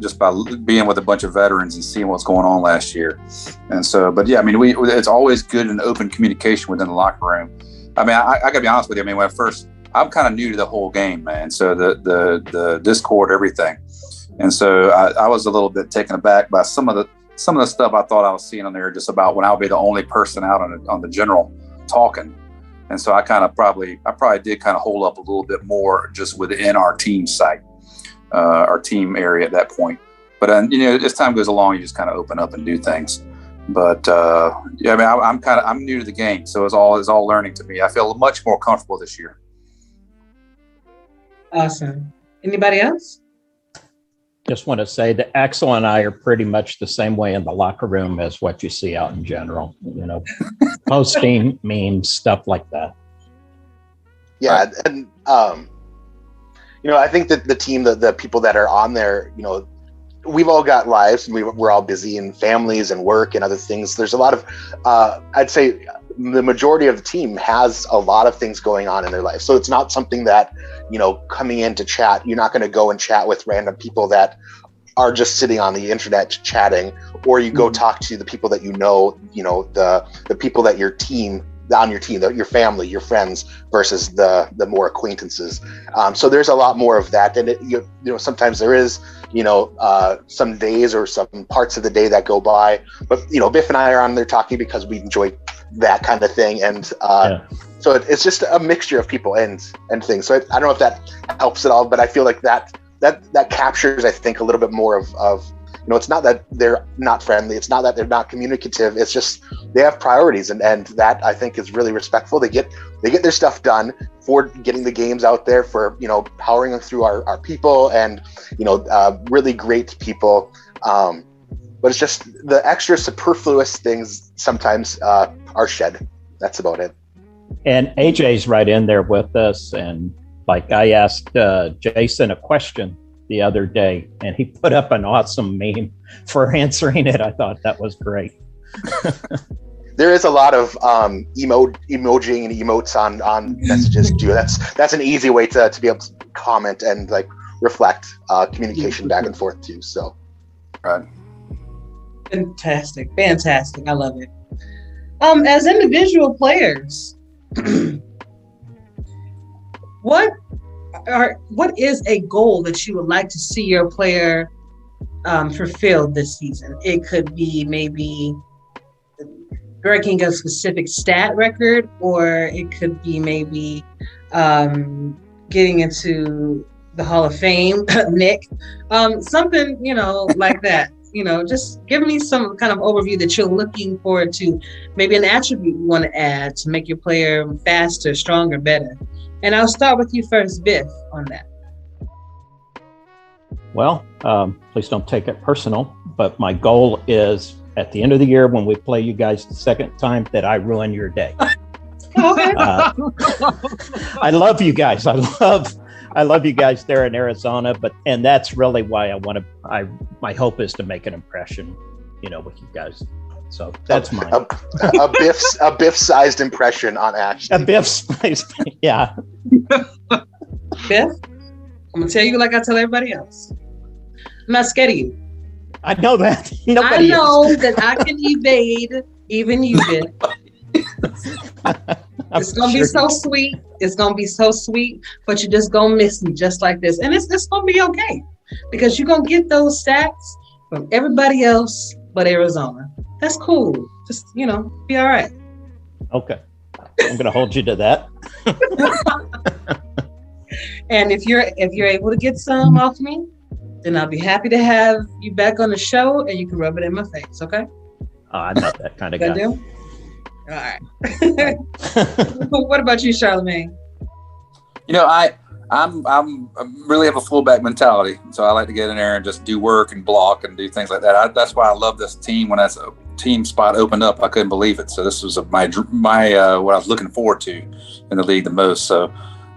just by being with a bunch of veterans and seeing what's going on last year. And so, but yeah, I mean, it's always good and open communication within the locker room. I mean, I gotta be honest with you. I mean, when I'm kind of new to the whole game, man. So the Discord, everything. And so I was a little bit taken aback by some of the stuff I thought I was seeing on there, just about when I'll be the only person out on the general talking. And so I probably did kind of hold up a little bit more just within our team site, our team area at that point. But as time goes along, you just kind of open up and do things. But yeah, I mean, I'm new to the game, so it's all learning to me. I feel much more comfortable this year. Awesome. Anybody else? just want to say that Axel and I are pretty much the same way in the locker room as what you see out in general. You know, posting memes, stuff like that. Yeah, and you know, I think that the team, the people that are on there, you know, we've all got lives and we're all busy in families and work and other things. There's a lot of, I'd say the majority of the team has a lot of things going on in their life. So it's not something that, you know, coming in to chat, you're not going to go and chat with random people that are just sitting on the internet chatting, or you go talk to the people that you know, the people that your team, on your team, your family, your friends, versus the more acquaintances. So there's a lot more of that. And you know, sometimes there is, you know, some days or some parts of the day that go by, but you know, Biff and I are on there talking because we enjoy that kind of thing. And so it's just a mixture of people and things. So I don't know if that helps at all, but I feel like that captures, I think, a little bit more of, you know, it's not that they're not friendly. It's not that they're not communicative. It's just they have priorities, and that I think is really respectful. They get their stuff done for getting the games out there, for, you know, powering them through our people, and, you know, really great people. But it's just the extra superfluous things sometimes are shed. That's about it. And AJ's right in there with us. And like, I asked Jason a question the other day, and he put up an awesome meme for answering it. I thought that was great. There is a lot of emojing and emotes on messages too. That's an easy way to be able to comment and like reflect communication back and forth too. So, right. Fantastic. I love it. As individual players, what is a goal that you would like to see your player fulfilled this season? It could be maybe breaking a specific stat record, or it could be maybe getting into the Hall of Fame, Nick, something, you know, like that. You know, just give me some kind of overview that you're looking forward to, maybe an attribute you want to add to make your player faster, stronger, better. And I'll start with you first, Biff, on that. Well, Please don't take it personal, but my goal is at the end of the year, when we play you guys the second time, that I ruin your day. Okay. I love you guys. I love you guys there in Arizona, and that's really why my hope is to make an impression, you know, with you guys. So that's mine. A Biff-sized impression on Ash. A Biff-sized, yeah. Biff, I'm gonna tell you like I tell everybody else. I'm not scared of you. I know that. I know that I can evade even you, Biff. It's gonna be so sweet. It's gonna be so sweet, but you're just gonna miss me just like this. And it's gonna be okay, because you're gonna get those stats from everybody else but Arizona. That's cool. Just, you know, be all right. Okay. I'm gonna hold you to that. And if you're able to get some off me, then I'll be happy to have you back on the show, and you can rub it in my face, okay? I'm not that kind of guy. Do? All right. What about you, Charlemagne? You know, I'm really have a fullback mentality, so I like to get in there and just do work and block and do things like that. That's why I love this team. When that team spot opened up, I couldn't believe it. So this was my what I was looking forward to in the league the most. So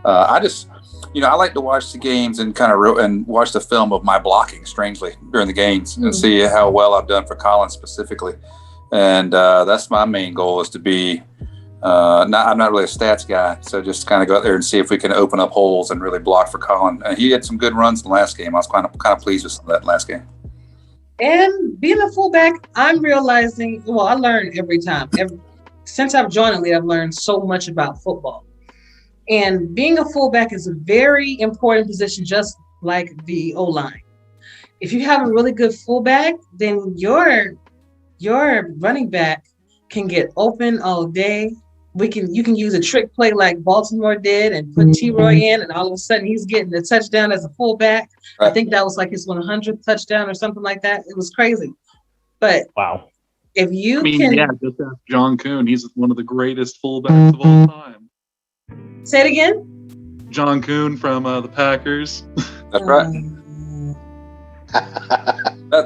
I just, I like to watch the games and and watch the film of my blocking, strangely, during the games and see how well I've done for Colin specifically. And that's my main goal, is to be. I'm not really a stats guy, so just kind of go out there and see if we can open up holes and really block for Colin. He had some good runs in the last game. I was kind of pleased with some of that last game. And being a fullback, I'm realizing, I learn every time. Since I've joined the league, I've learned so much about football. And being a fullback is a very important position, just like the O-line. If you have a really good fullback, then your running back can get open all day. You can use a trick play like Baltimore did and put T-Roy in, and all of a sudden he's getting a touchdown as a fullback. Right. I think that was like his 100th touchdown or something like that. It was crazy. But wow, if you just ask John Kuhn. He's one of the greatest fullbacks of all time. Say it again. John Kuhn from the Packers. That's right.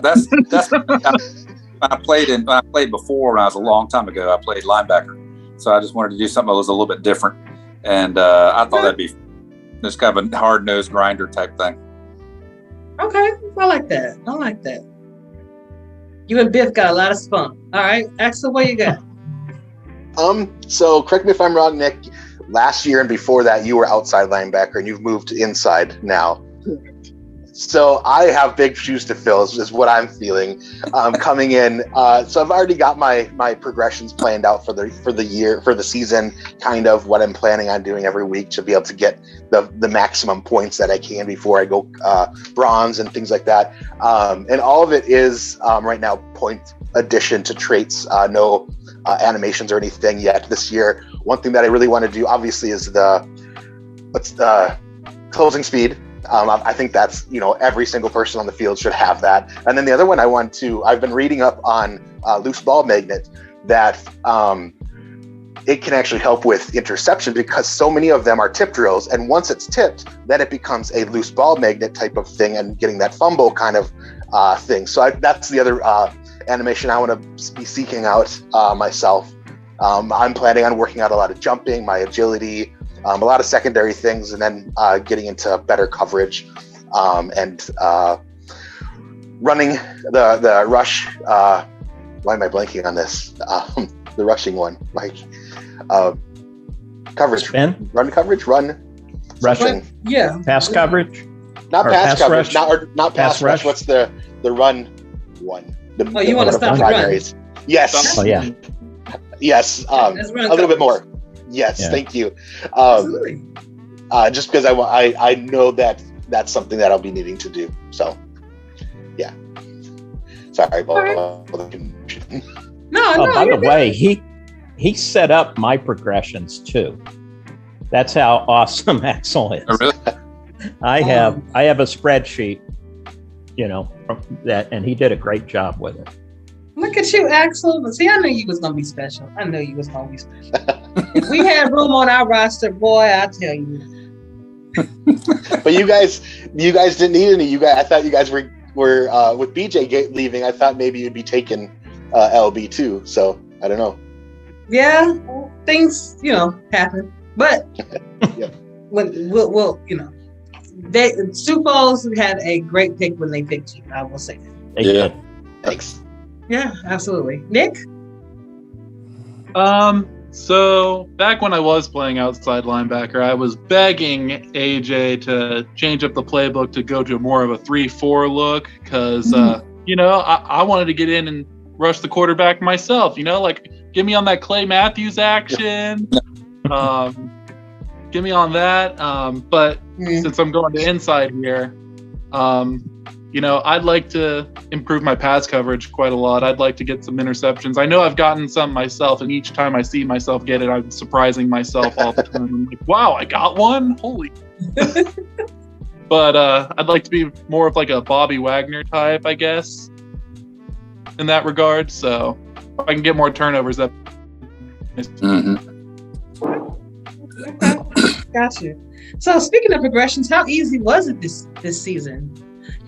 That's I played before when I was a long time ago. I played linebacker. So I just wanted to do something that was a little bit different. And I thought that'd be just kind of a hard-nosed grinder type thing. Okay. I like that. You and Biff got a lot of spunk. All right. Axel, what you got? So correct me if I'm wrong, Nick. Last year and before that, you were outside linebacker and you've moved to inside now. So I have big shoes to fill is what I'm feeling coming in. So I've already got my progressions planned out for the season, kind of what I'm planning on doing every week to be able to get the maximum points that I can before I go bronze and things like that. And all of it is right now point addition to traits, no animations or anything yet this year. One thing that I really want to do obviously is the closing speed. I think that's, every single person on the field should have that. And then the other one I've been reading up on loose ball magnet that it can actually help with interception because so many of them are tip drills. And once it's tipped, then it becomes a loose ball magnet type of thing and getting that fumble kind of thing. So that's the other animation I want to be seeking out myself. I'm planning on working out a lot of jumping, my agility, a lot of secondary things, and then getting into better coverage and running the rush. Why am I blanking on this? The rushing one, like coverage, run coverage, rushing. Yeah, pass coverage. Not pass coverage, rush. not pass rush. What's the run one? You want to stop the primaries? Yes. Oh yeah. Yes. A little bit more. Yes, yeah. Thank you. Absolutely. Just because I know that that's something that I'll be needing to do. So, yeah. Sorry about the No. By the way, he set up my progressions too. That's how awesome Axel is. Oh, really? I have a spreadsheet, from that, and he did a great job with it. Look at you, Axel. But see, I knew you was gonna be special. If we had room on our roster, boy, I tell you. But you guys didn't need any. I thought you guys were with BJ leaving. I thought maybe you'd be taking LB too. So I don't know. Yeah, things happen. But yeah. we'll Sioux Falls had a great pick when they picked you. I will say that. Yeah. Thanks. Yeah, absolutely. Nick? So back when I was playing outside linebacker, I was begging AJ to change up the playbook to go to more of a 3-4 look because, I wanted to get in and rush the quarterback myself, like get me on that Clay Matthews action. Get me on that. But since I'm going to inside here, I'd like to improve my pass coverage quite a lot. I'd like to get some interceptions. I know I've gotten some myself, and each time I see myself get it, I'm surprising myself all the time. I'm like, wow, I got one? Holy. But I'd like to be more of like a Bobby Wagner type, I guess, in that regard. So if I can get more turnovers, that. Gotcha. So speaking of progressions, how easy was it this season?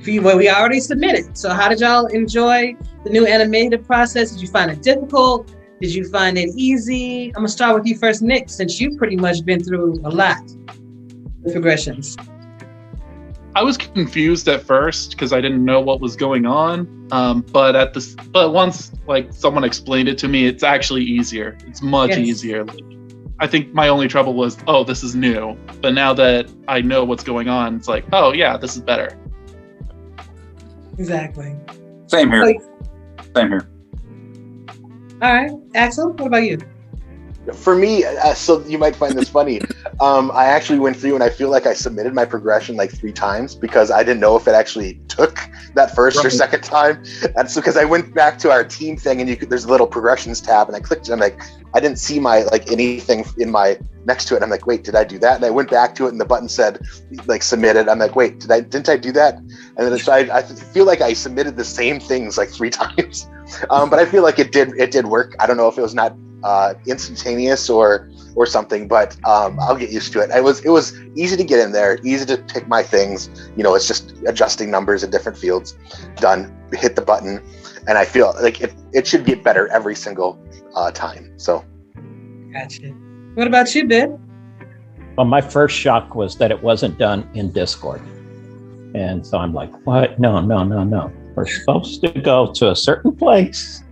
For you, well, we already submitted. So how did y'all enjoy the new animated process? Did you find it difficult? Did you find it easy? I'm gonna start with you first, Nick, since you've pretty much been through a lot with progressions. I was confused at first because I didn't know what was going on. But once like someone explained it to me, it's actually easier. It's much easier. I think my only trouble was, oh, this is new. But now that I know what's going on, it's like, oh yeah, this is better. Exactly. Same here. Same here. All right, Axel, what about you? For me, so you might find this funny. I actually went through and I feel like I submitted my progression like 3 times because I didn't know if it actually took that first or second time. That's because I went back to our team thing and there's a little progressions tab and I clicked and I'm like, I didn't see my like anything in my next to it. I'm like, wait, did I do that? And I went back to it and the button said like submitted. I'm like, wait, didn't I do that? And then I feel like I submitted the same things like 3 times. But I feel like it did work. I don't know if it was not instantaneous or something, but I'll get used to it. It was easy to get in there, easy to pick my things. You know, it's just adjusting numbers in different fields. Done. Hit the button, and I feel like it should get better every single time. So, gotcha. What about you, Ben? Well, my first shock was that it wasn't done in Discord, and so I'm like, what? No. We're supposed to go to a certain place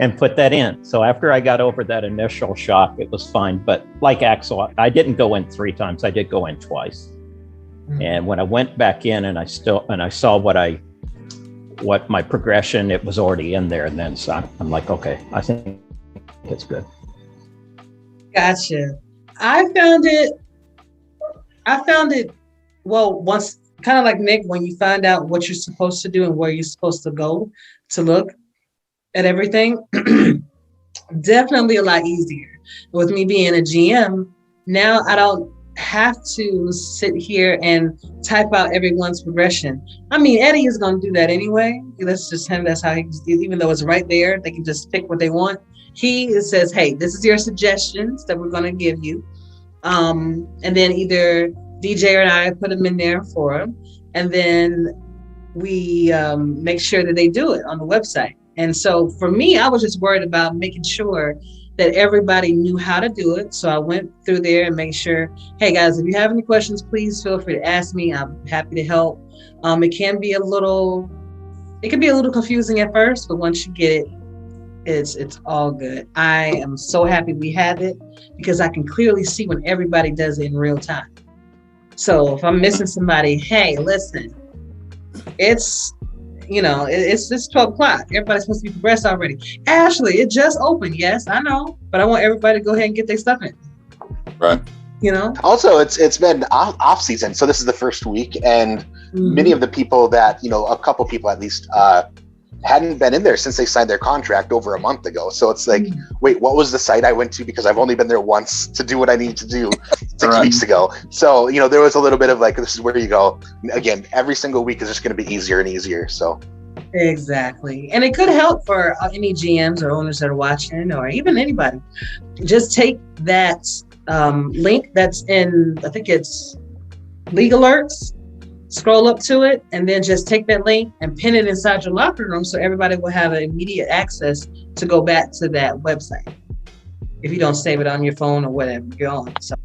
and put that in. So after I got over that initial shock, it was fine. But like Axel, I didn't go in 3 times. I did go in twice. Mm-hmm. And when I went back in and I saw what my progression, it was already in there. And then so I'm like, okay, I think it's good. Gotcha. I found it, well, once kind of like Nick, when you find out what you're supposed to do and where you're supposed to go to look at everything, definitely a lot easier. With me being a GM, now I don't have to sit here and type out everyone's progression. I mean, Eddie is going to do that anyway. That's just him. That's how even though it's right there, they can just pick what they want. He says, hey, this is your suggestions that we're going to give you. And then either DJ or I put them in there for them. And then we make sure that they do it on the website. And so for me, I was just worried about making sure that everybody knew how to do it. So I went through there and made sure, hey guys, if you have any questions, please feel free to ask me. I'm happy to help. It can be a little confusing at first, but once you get it, it's all good. I am so happy we have it because I can clearly see when everybody does it in real time. So if I'm missing somebody, hey, listen, it's 12 o'clock. Everybody's supposed to be progressed already. Ashley, it just opened. Yes, I know, but I want everybody to go ahead and get their stuff in. Right. You know. Also, it's been off season, so this is the first week, and many of the people that a couple people at least hadn't been in there since they signed their contract over a month ago. So it's like, wait, what was the site I went to? Because I've only been there once to do what I need to do 6 weeks ago. So, there was a little bit of like, this is where you go. Again, every single week is just going to be easier and easier. So. Exactly. And it could help for any GMs or owners that are watching or even anybody. Just take that link that's in, I think it's League Alerts. Scroll up to it and then just take that link and pin it inside your locker room so everybody will have immediate access to go back to that website if you don't save it on your phone or whatever you're on. So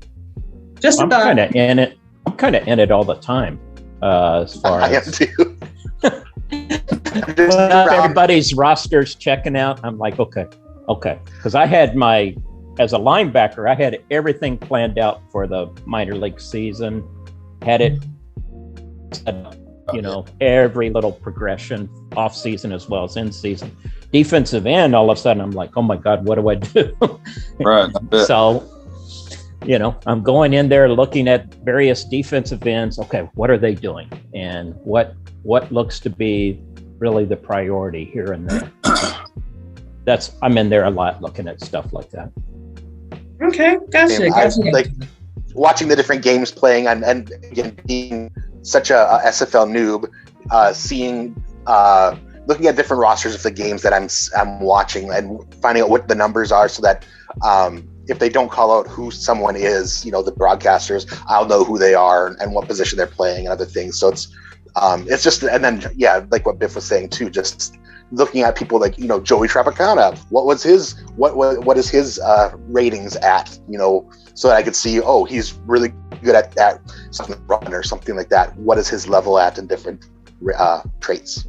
just I'm kind of in it. I'm kind of in it all the time as far as. I am too. Everybody's rosters checking out. I'm like, okay. Because I had as a linebacker, I had everything planned out for the minor league season. Had it. Every little progression off season as well as in season. Defensive end, all of a sudden I'm like, oh my God, what do I do? Right. So, I'm going in there looking at various defensive ends. Okay, what are they doing? And what looks to be really the priority here and there. I'm in there a lot looking at stuff like that. Okay, gotcha. Like watching the different games playing and again being such a SFL noob, seeing looking at different rosters of the games that I'm watching and finding out what the numbers are, so that if they don't call out who someone is, the broadcasters, I'll know who they are and what position they're playing and other things. So it's just, and then like what Biff was saying too, just looking at people like Joey Trapacana. What is his ratings at? So that I could see, he's really good at that something run or something like that. What is his level at in different traits?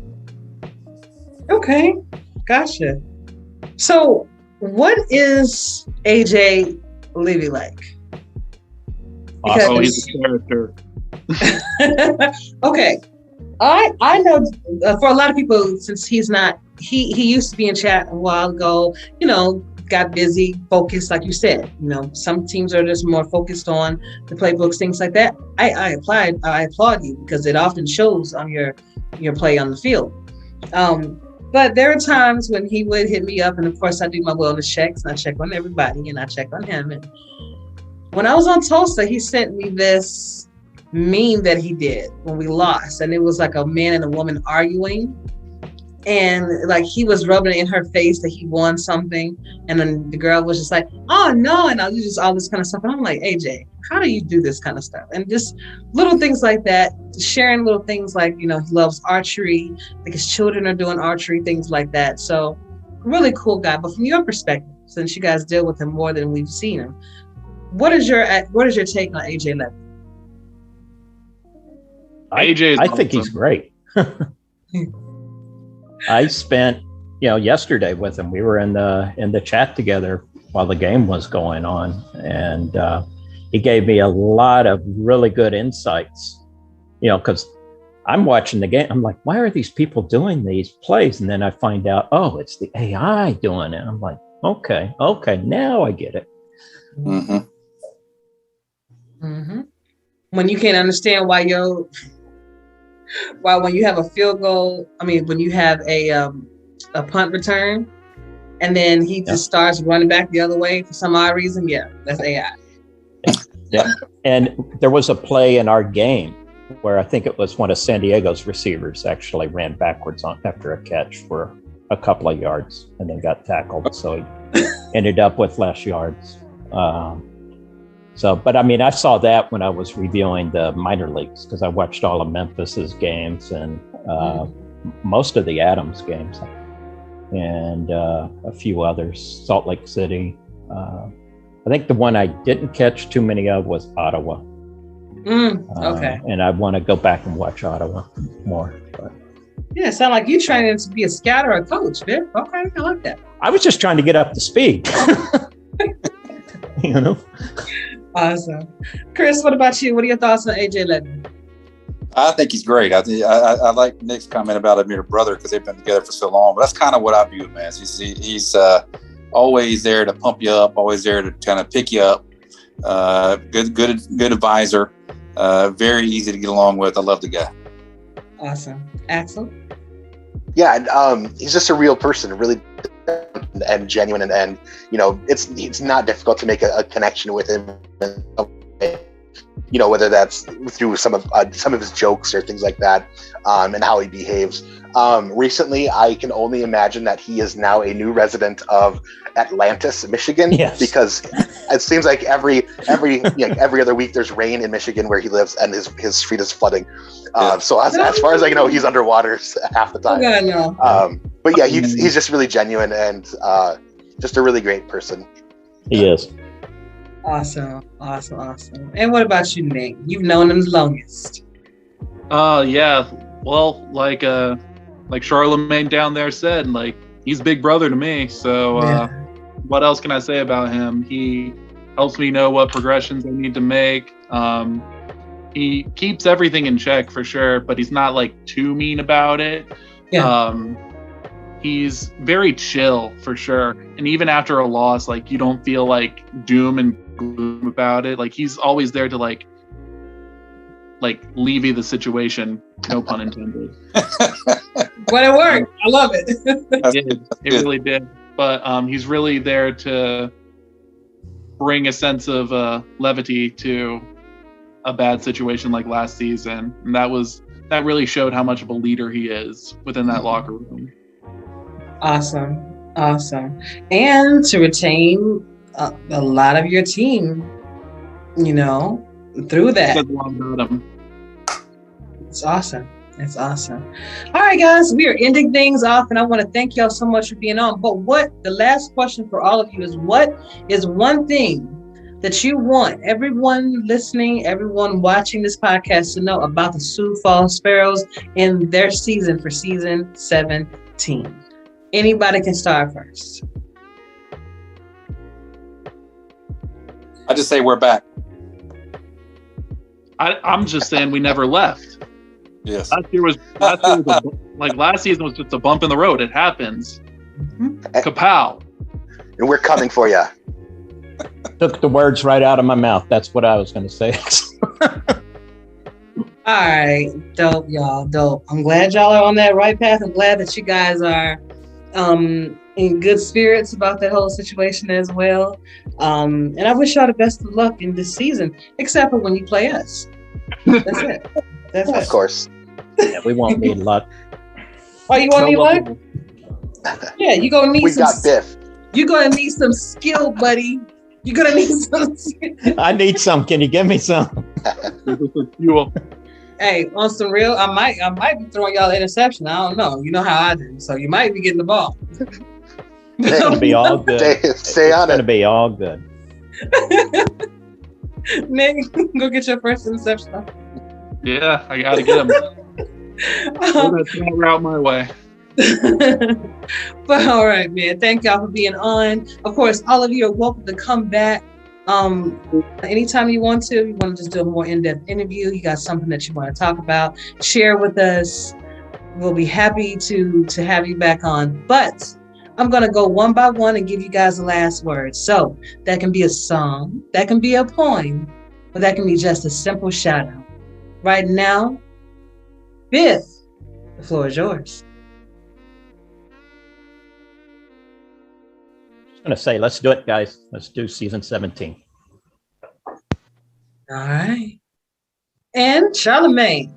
Okay, gotcha. So, what is AJ Levy like? Oh, he's a character. Okay, I know for a lot of people, since he's not, he used to be in chat a while ago. Got busy, focused, like you said. Some teams are just more focused on the playbooks, things like that. I applaud you, because it often shows on your play on the field. But there are times when he would hit me up, and of course I do my wellness checks, and I check on everybody, and I check on him. And when I was on Tulsa, he sent me this meme that he did when we lost, and it was like a man and a woman arguing, and like he was rubbing it in her face that he won something, and then the girl was just like, "Oh no," and I was just all this kind of stuff, and I'm like, AJ, how do you do this kind of stuff? And just little things like that, sharing little things like, he loves archery, like his children are doing archery, things like that. So really cool guy. But from your perspective, since you guys deal with him more than we've seen him, what is your take on AJ Levy? I think he's great. I spent, yesterday with him. We were in the chat together while the game was going on, and he gave me a lot of really good insights. Because I'm watching the game, I'm like, why are these people doing these plays? And then I find out, it's the AI doing it. I'm like, okay, now I get it. Mm-hmm. Mm-hmm. When you can't understand why when you have a field goal, when you have a punt return, and then he just starts running back the other way for some odd reason, that's AI. Yeah, and there was a play in our game where I think it was one of San Diego's receivers actually ran backwards after a catch for a couple of yards and then got tackled, so he ended up with less yards. But I saw that when I was reviewing the minor leagues, because I watched all of Memphis's games and most of the Adams games, and a few others, Salt Lake City. I think the one I didn't catch too many of was Ottawa. Okay. And I want to go back and watch Ottawa more. But. Yeah, it sounds like you training to be a scout or a coach, Vic. Okay, I like that. I was just trying to get up to speed. Awesome. Chris, what about you? What are your thoughts on AJ Levy? I think he's great. I like Nick's comment about him, your brother, because they've been together for so long. But that's kind of what I view him as. He's always there to pump you up, always there to kind of pick you up. Good advisor. Very easy to get along with. I love the guy. Awesome. Axel? Yeah, he's just a real person, really and genuine, and it's not difficult to make a connection with him. Whether that's through some of his jokes or things like that, and how he behaves. Recently, I can only imagine that he is now a new resident of Atlantis, Michigan, because it seems like every other week there's rain in Michigan where he lives, and his street is flooding. So as far as I know, he's underwater half the time. Okay, no. But yeah, he's just really genuine and just a really great person. He is. Awesome. And what about you, Nick? You've known him the longest. Yeah. Well, like Charlemagne down there said, like, he's big brother to me. So what else can I say about him? He helps me know what progressions I need to make. He keeps everything in check for sure, but he's not like too mean about it. He's very chill for sure. And even after a loss, like, you don't feel like doom and gloom about it. Like, he's always there to like levy the situation, no pun intended. But it worked. I love it. It really did. But he's really there to bring a sense of levity to a bad situation like last season. And that was that really showed how much of a leader he is within that locker room. Awesome. And to retain a lot of your team, through that. Says a lot about him. It's awesome. All right, guys, we are ending things off, and I want to thank y'all so much for being on. But the last question for all of you is, what is one thing that you want everyone listening, everyone watching this podcast to know about the Sioux Falls Sparrows in their season for season 17? Anybody can start first. I just say we're back. I'm just saying we never left. Yes. Last season was just a bump in the road. It happens. Kapow. And we're coming for you. Took the words right out of my mouth. That's what I was going to say. All right, dope, y'all, dope. I'm glad y'all are on that right path. I'm glad that you guys are in good spirits about that whole situation as well. And I wish y'all the best of luck in this season, except for when you play us. That's it. That's it. Of course. Yeah, we won't need luck. Oh, you want to need luck? Yeah, you're going to need We got Biff. You're going to need some skill, buddy. You're going to need some skill. I need some. Can you give me some? Hey, on some real, I might be throwing y'all an interception. I don't know. You know how I do. So you might be getting the ball. It's going to be all good. Stay on it. It's going to be all good. Nick, go get your first interception. Yeah, I got to get him. That's not route my way. But all right, man. Thank y'all for being on. Of course, all of you are welcome to come back. Anytime you want to. You want to just do a more in-depth interview. You got something that you want to talk about, share with us. We'll be happy to have you back on. But I'm gonna go one by one and give you guys the last word. So that can be a song, that can be a poem, or that can be just a simple shout out. Right now, Biff, the floor is yours. I'm going to say, let's do it, guys. Let's do season 17. All right. And Charlemagne.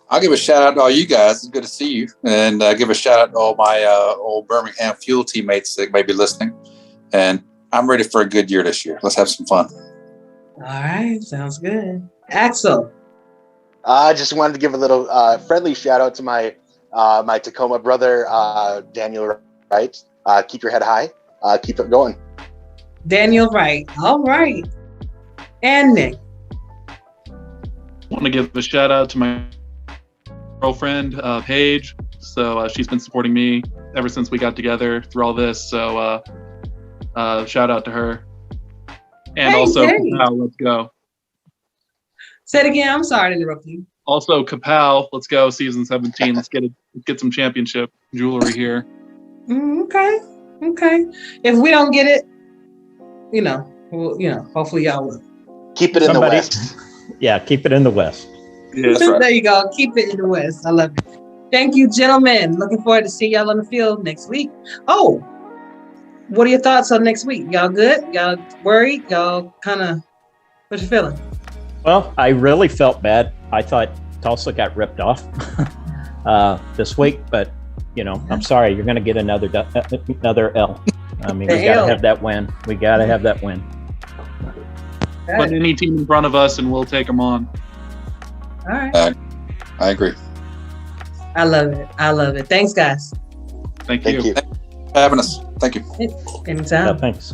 I'll give a shout out to all you guys. It's good to see you. And give a shout out to all my old Birmingham Fuel teammates that may be listening. And I'm ready for a good year this year. Let's have some fun. All right. Sounds good. Axel. I just wanted to give a little friendly shout out to my Tacoma brother, Daniel Wright. Keep your head high. Keep it going. Daniel Wright. All right. And Nick. I want to give a shout out to my girlfriend, Paige. So she's been supporting me ever since we got together through all this. So shout out to her. And also, Kapow, let's go. Say it again. I'm sorry to interrupt you. Also, Kapow, let's go. Season 17. Let's get some championship jewelry here. Okay. If we don't get it, hopefully y'all will. Keep it in the West. Yeah, keep it in the West. Yeah, that's right. There you go. Keep it in the West. I love it. Thank you, gentlemen. Looking forward to see y'all on the field next week. Oh, what are your thoughts on next week? Y'all good? Y'all worried? Y'all kind of, what you feeling? Well, I really felt bad. I thought Tulsa got ripped off this week, but I'm sorry. You're going to get another L. I mean, we got to have that win. We got to have that win. Put any team in front of us, and we'll take them on. All right. I agree. I love it. Thanks, guys. Thank you. Thanks for having us. Thank you. Anytime. Yeah, thanks.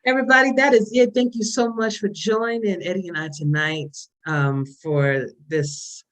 Everybody, that is it. Thank you so much for joining Eddie and I tonight for this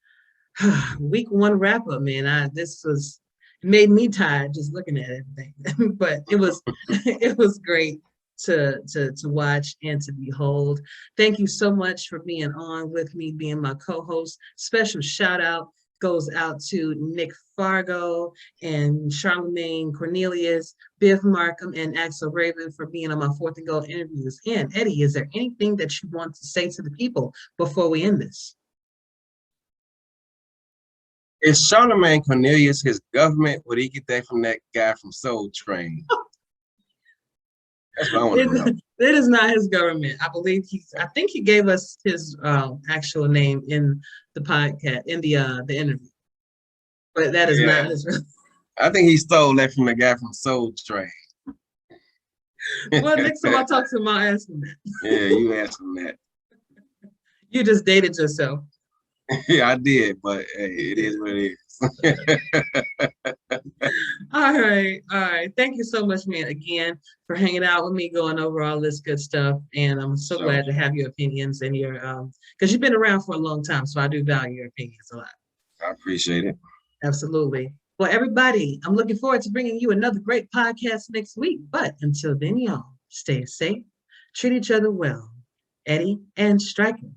week 1 wrap up, man. This was made me tired just looking at everything, but it was it was great to watch and to behold. Thank you so much for being on with me, being my co-host. Special shout out goes out to Nick Fargo and Charlemagne Cornelius, Biff Markham, and Axel Raven for being on my 4th and Goal interviews. And Eddie, is there anything that you want to say to the people before we end this? Is Charlemagne Cornelius his government? Would he get that from that guy from Soul Train? That's what I want to know. It is not his government. I believe I think he gave us his actual name in the podcast, in the interview. But that is not his. I think he stole that from the guy from Soul Train. Well, next time I talk to him, I'll ask him that. Yeah, you ask him that. You just dated yourself. Yeah, I did, but hey, it is what it is. All right. Thank you so much, man, again, for hanging out with me, going over all this good stuff. And I'm so glad to have your opinions and your because you've been around for a long time, so I do value your opinions a lot. I appreciate it. Absolutely. Well, everybody, I'm looking forward to bringing you another great podcast next week. But until then, y'all, stay safe, treat each other well. Eddie and Striker.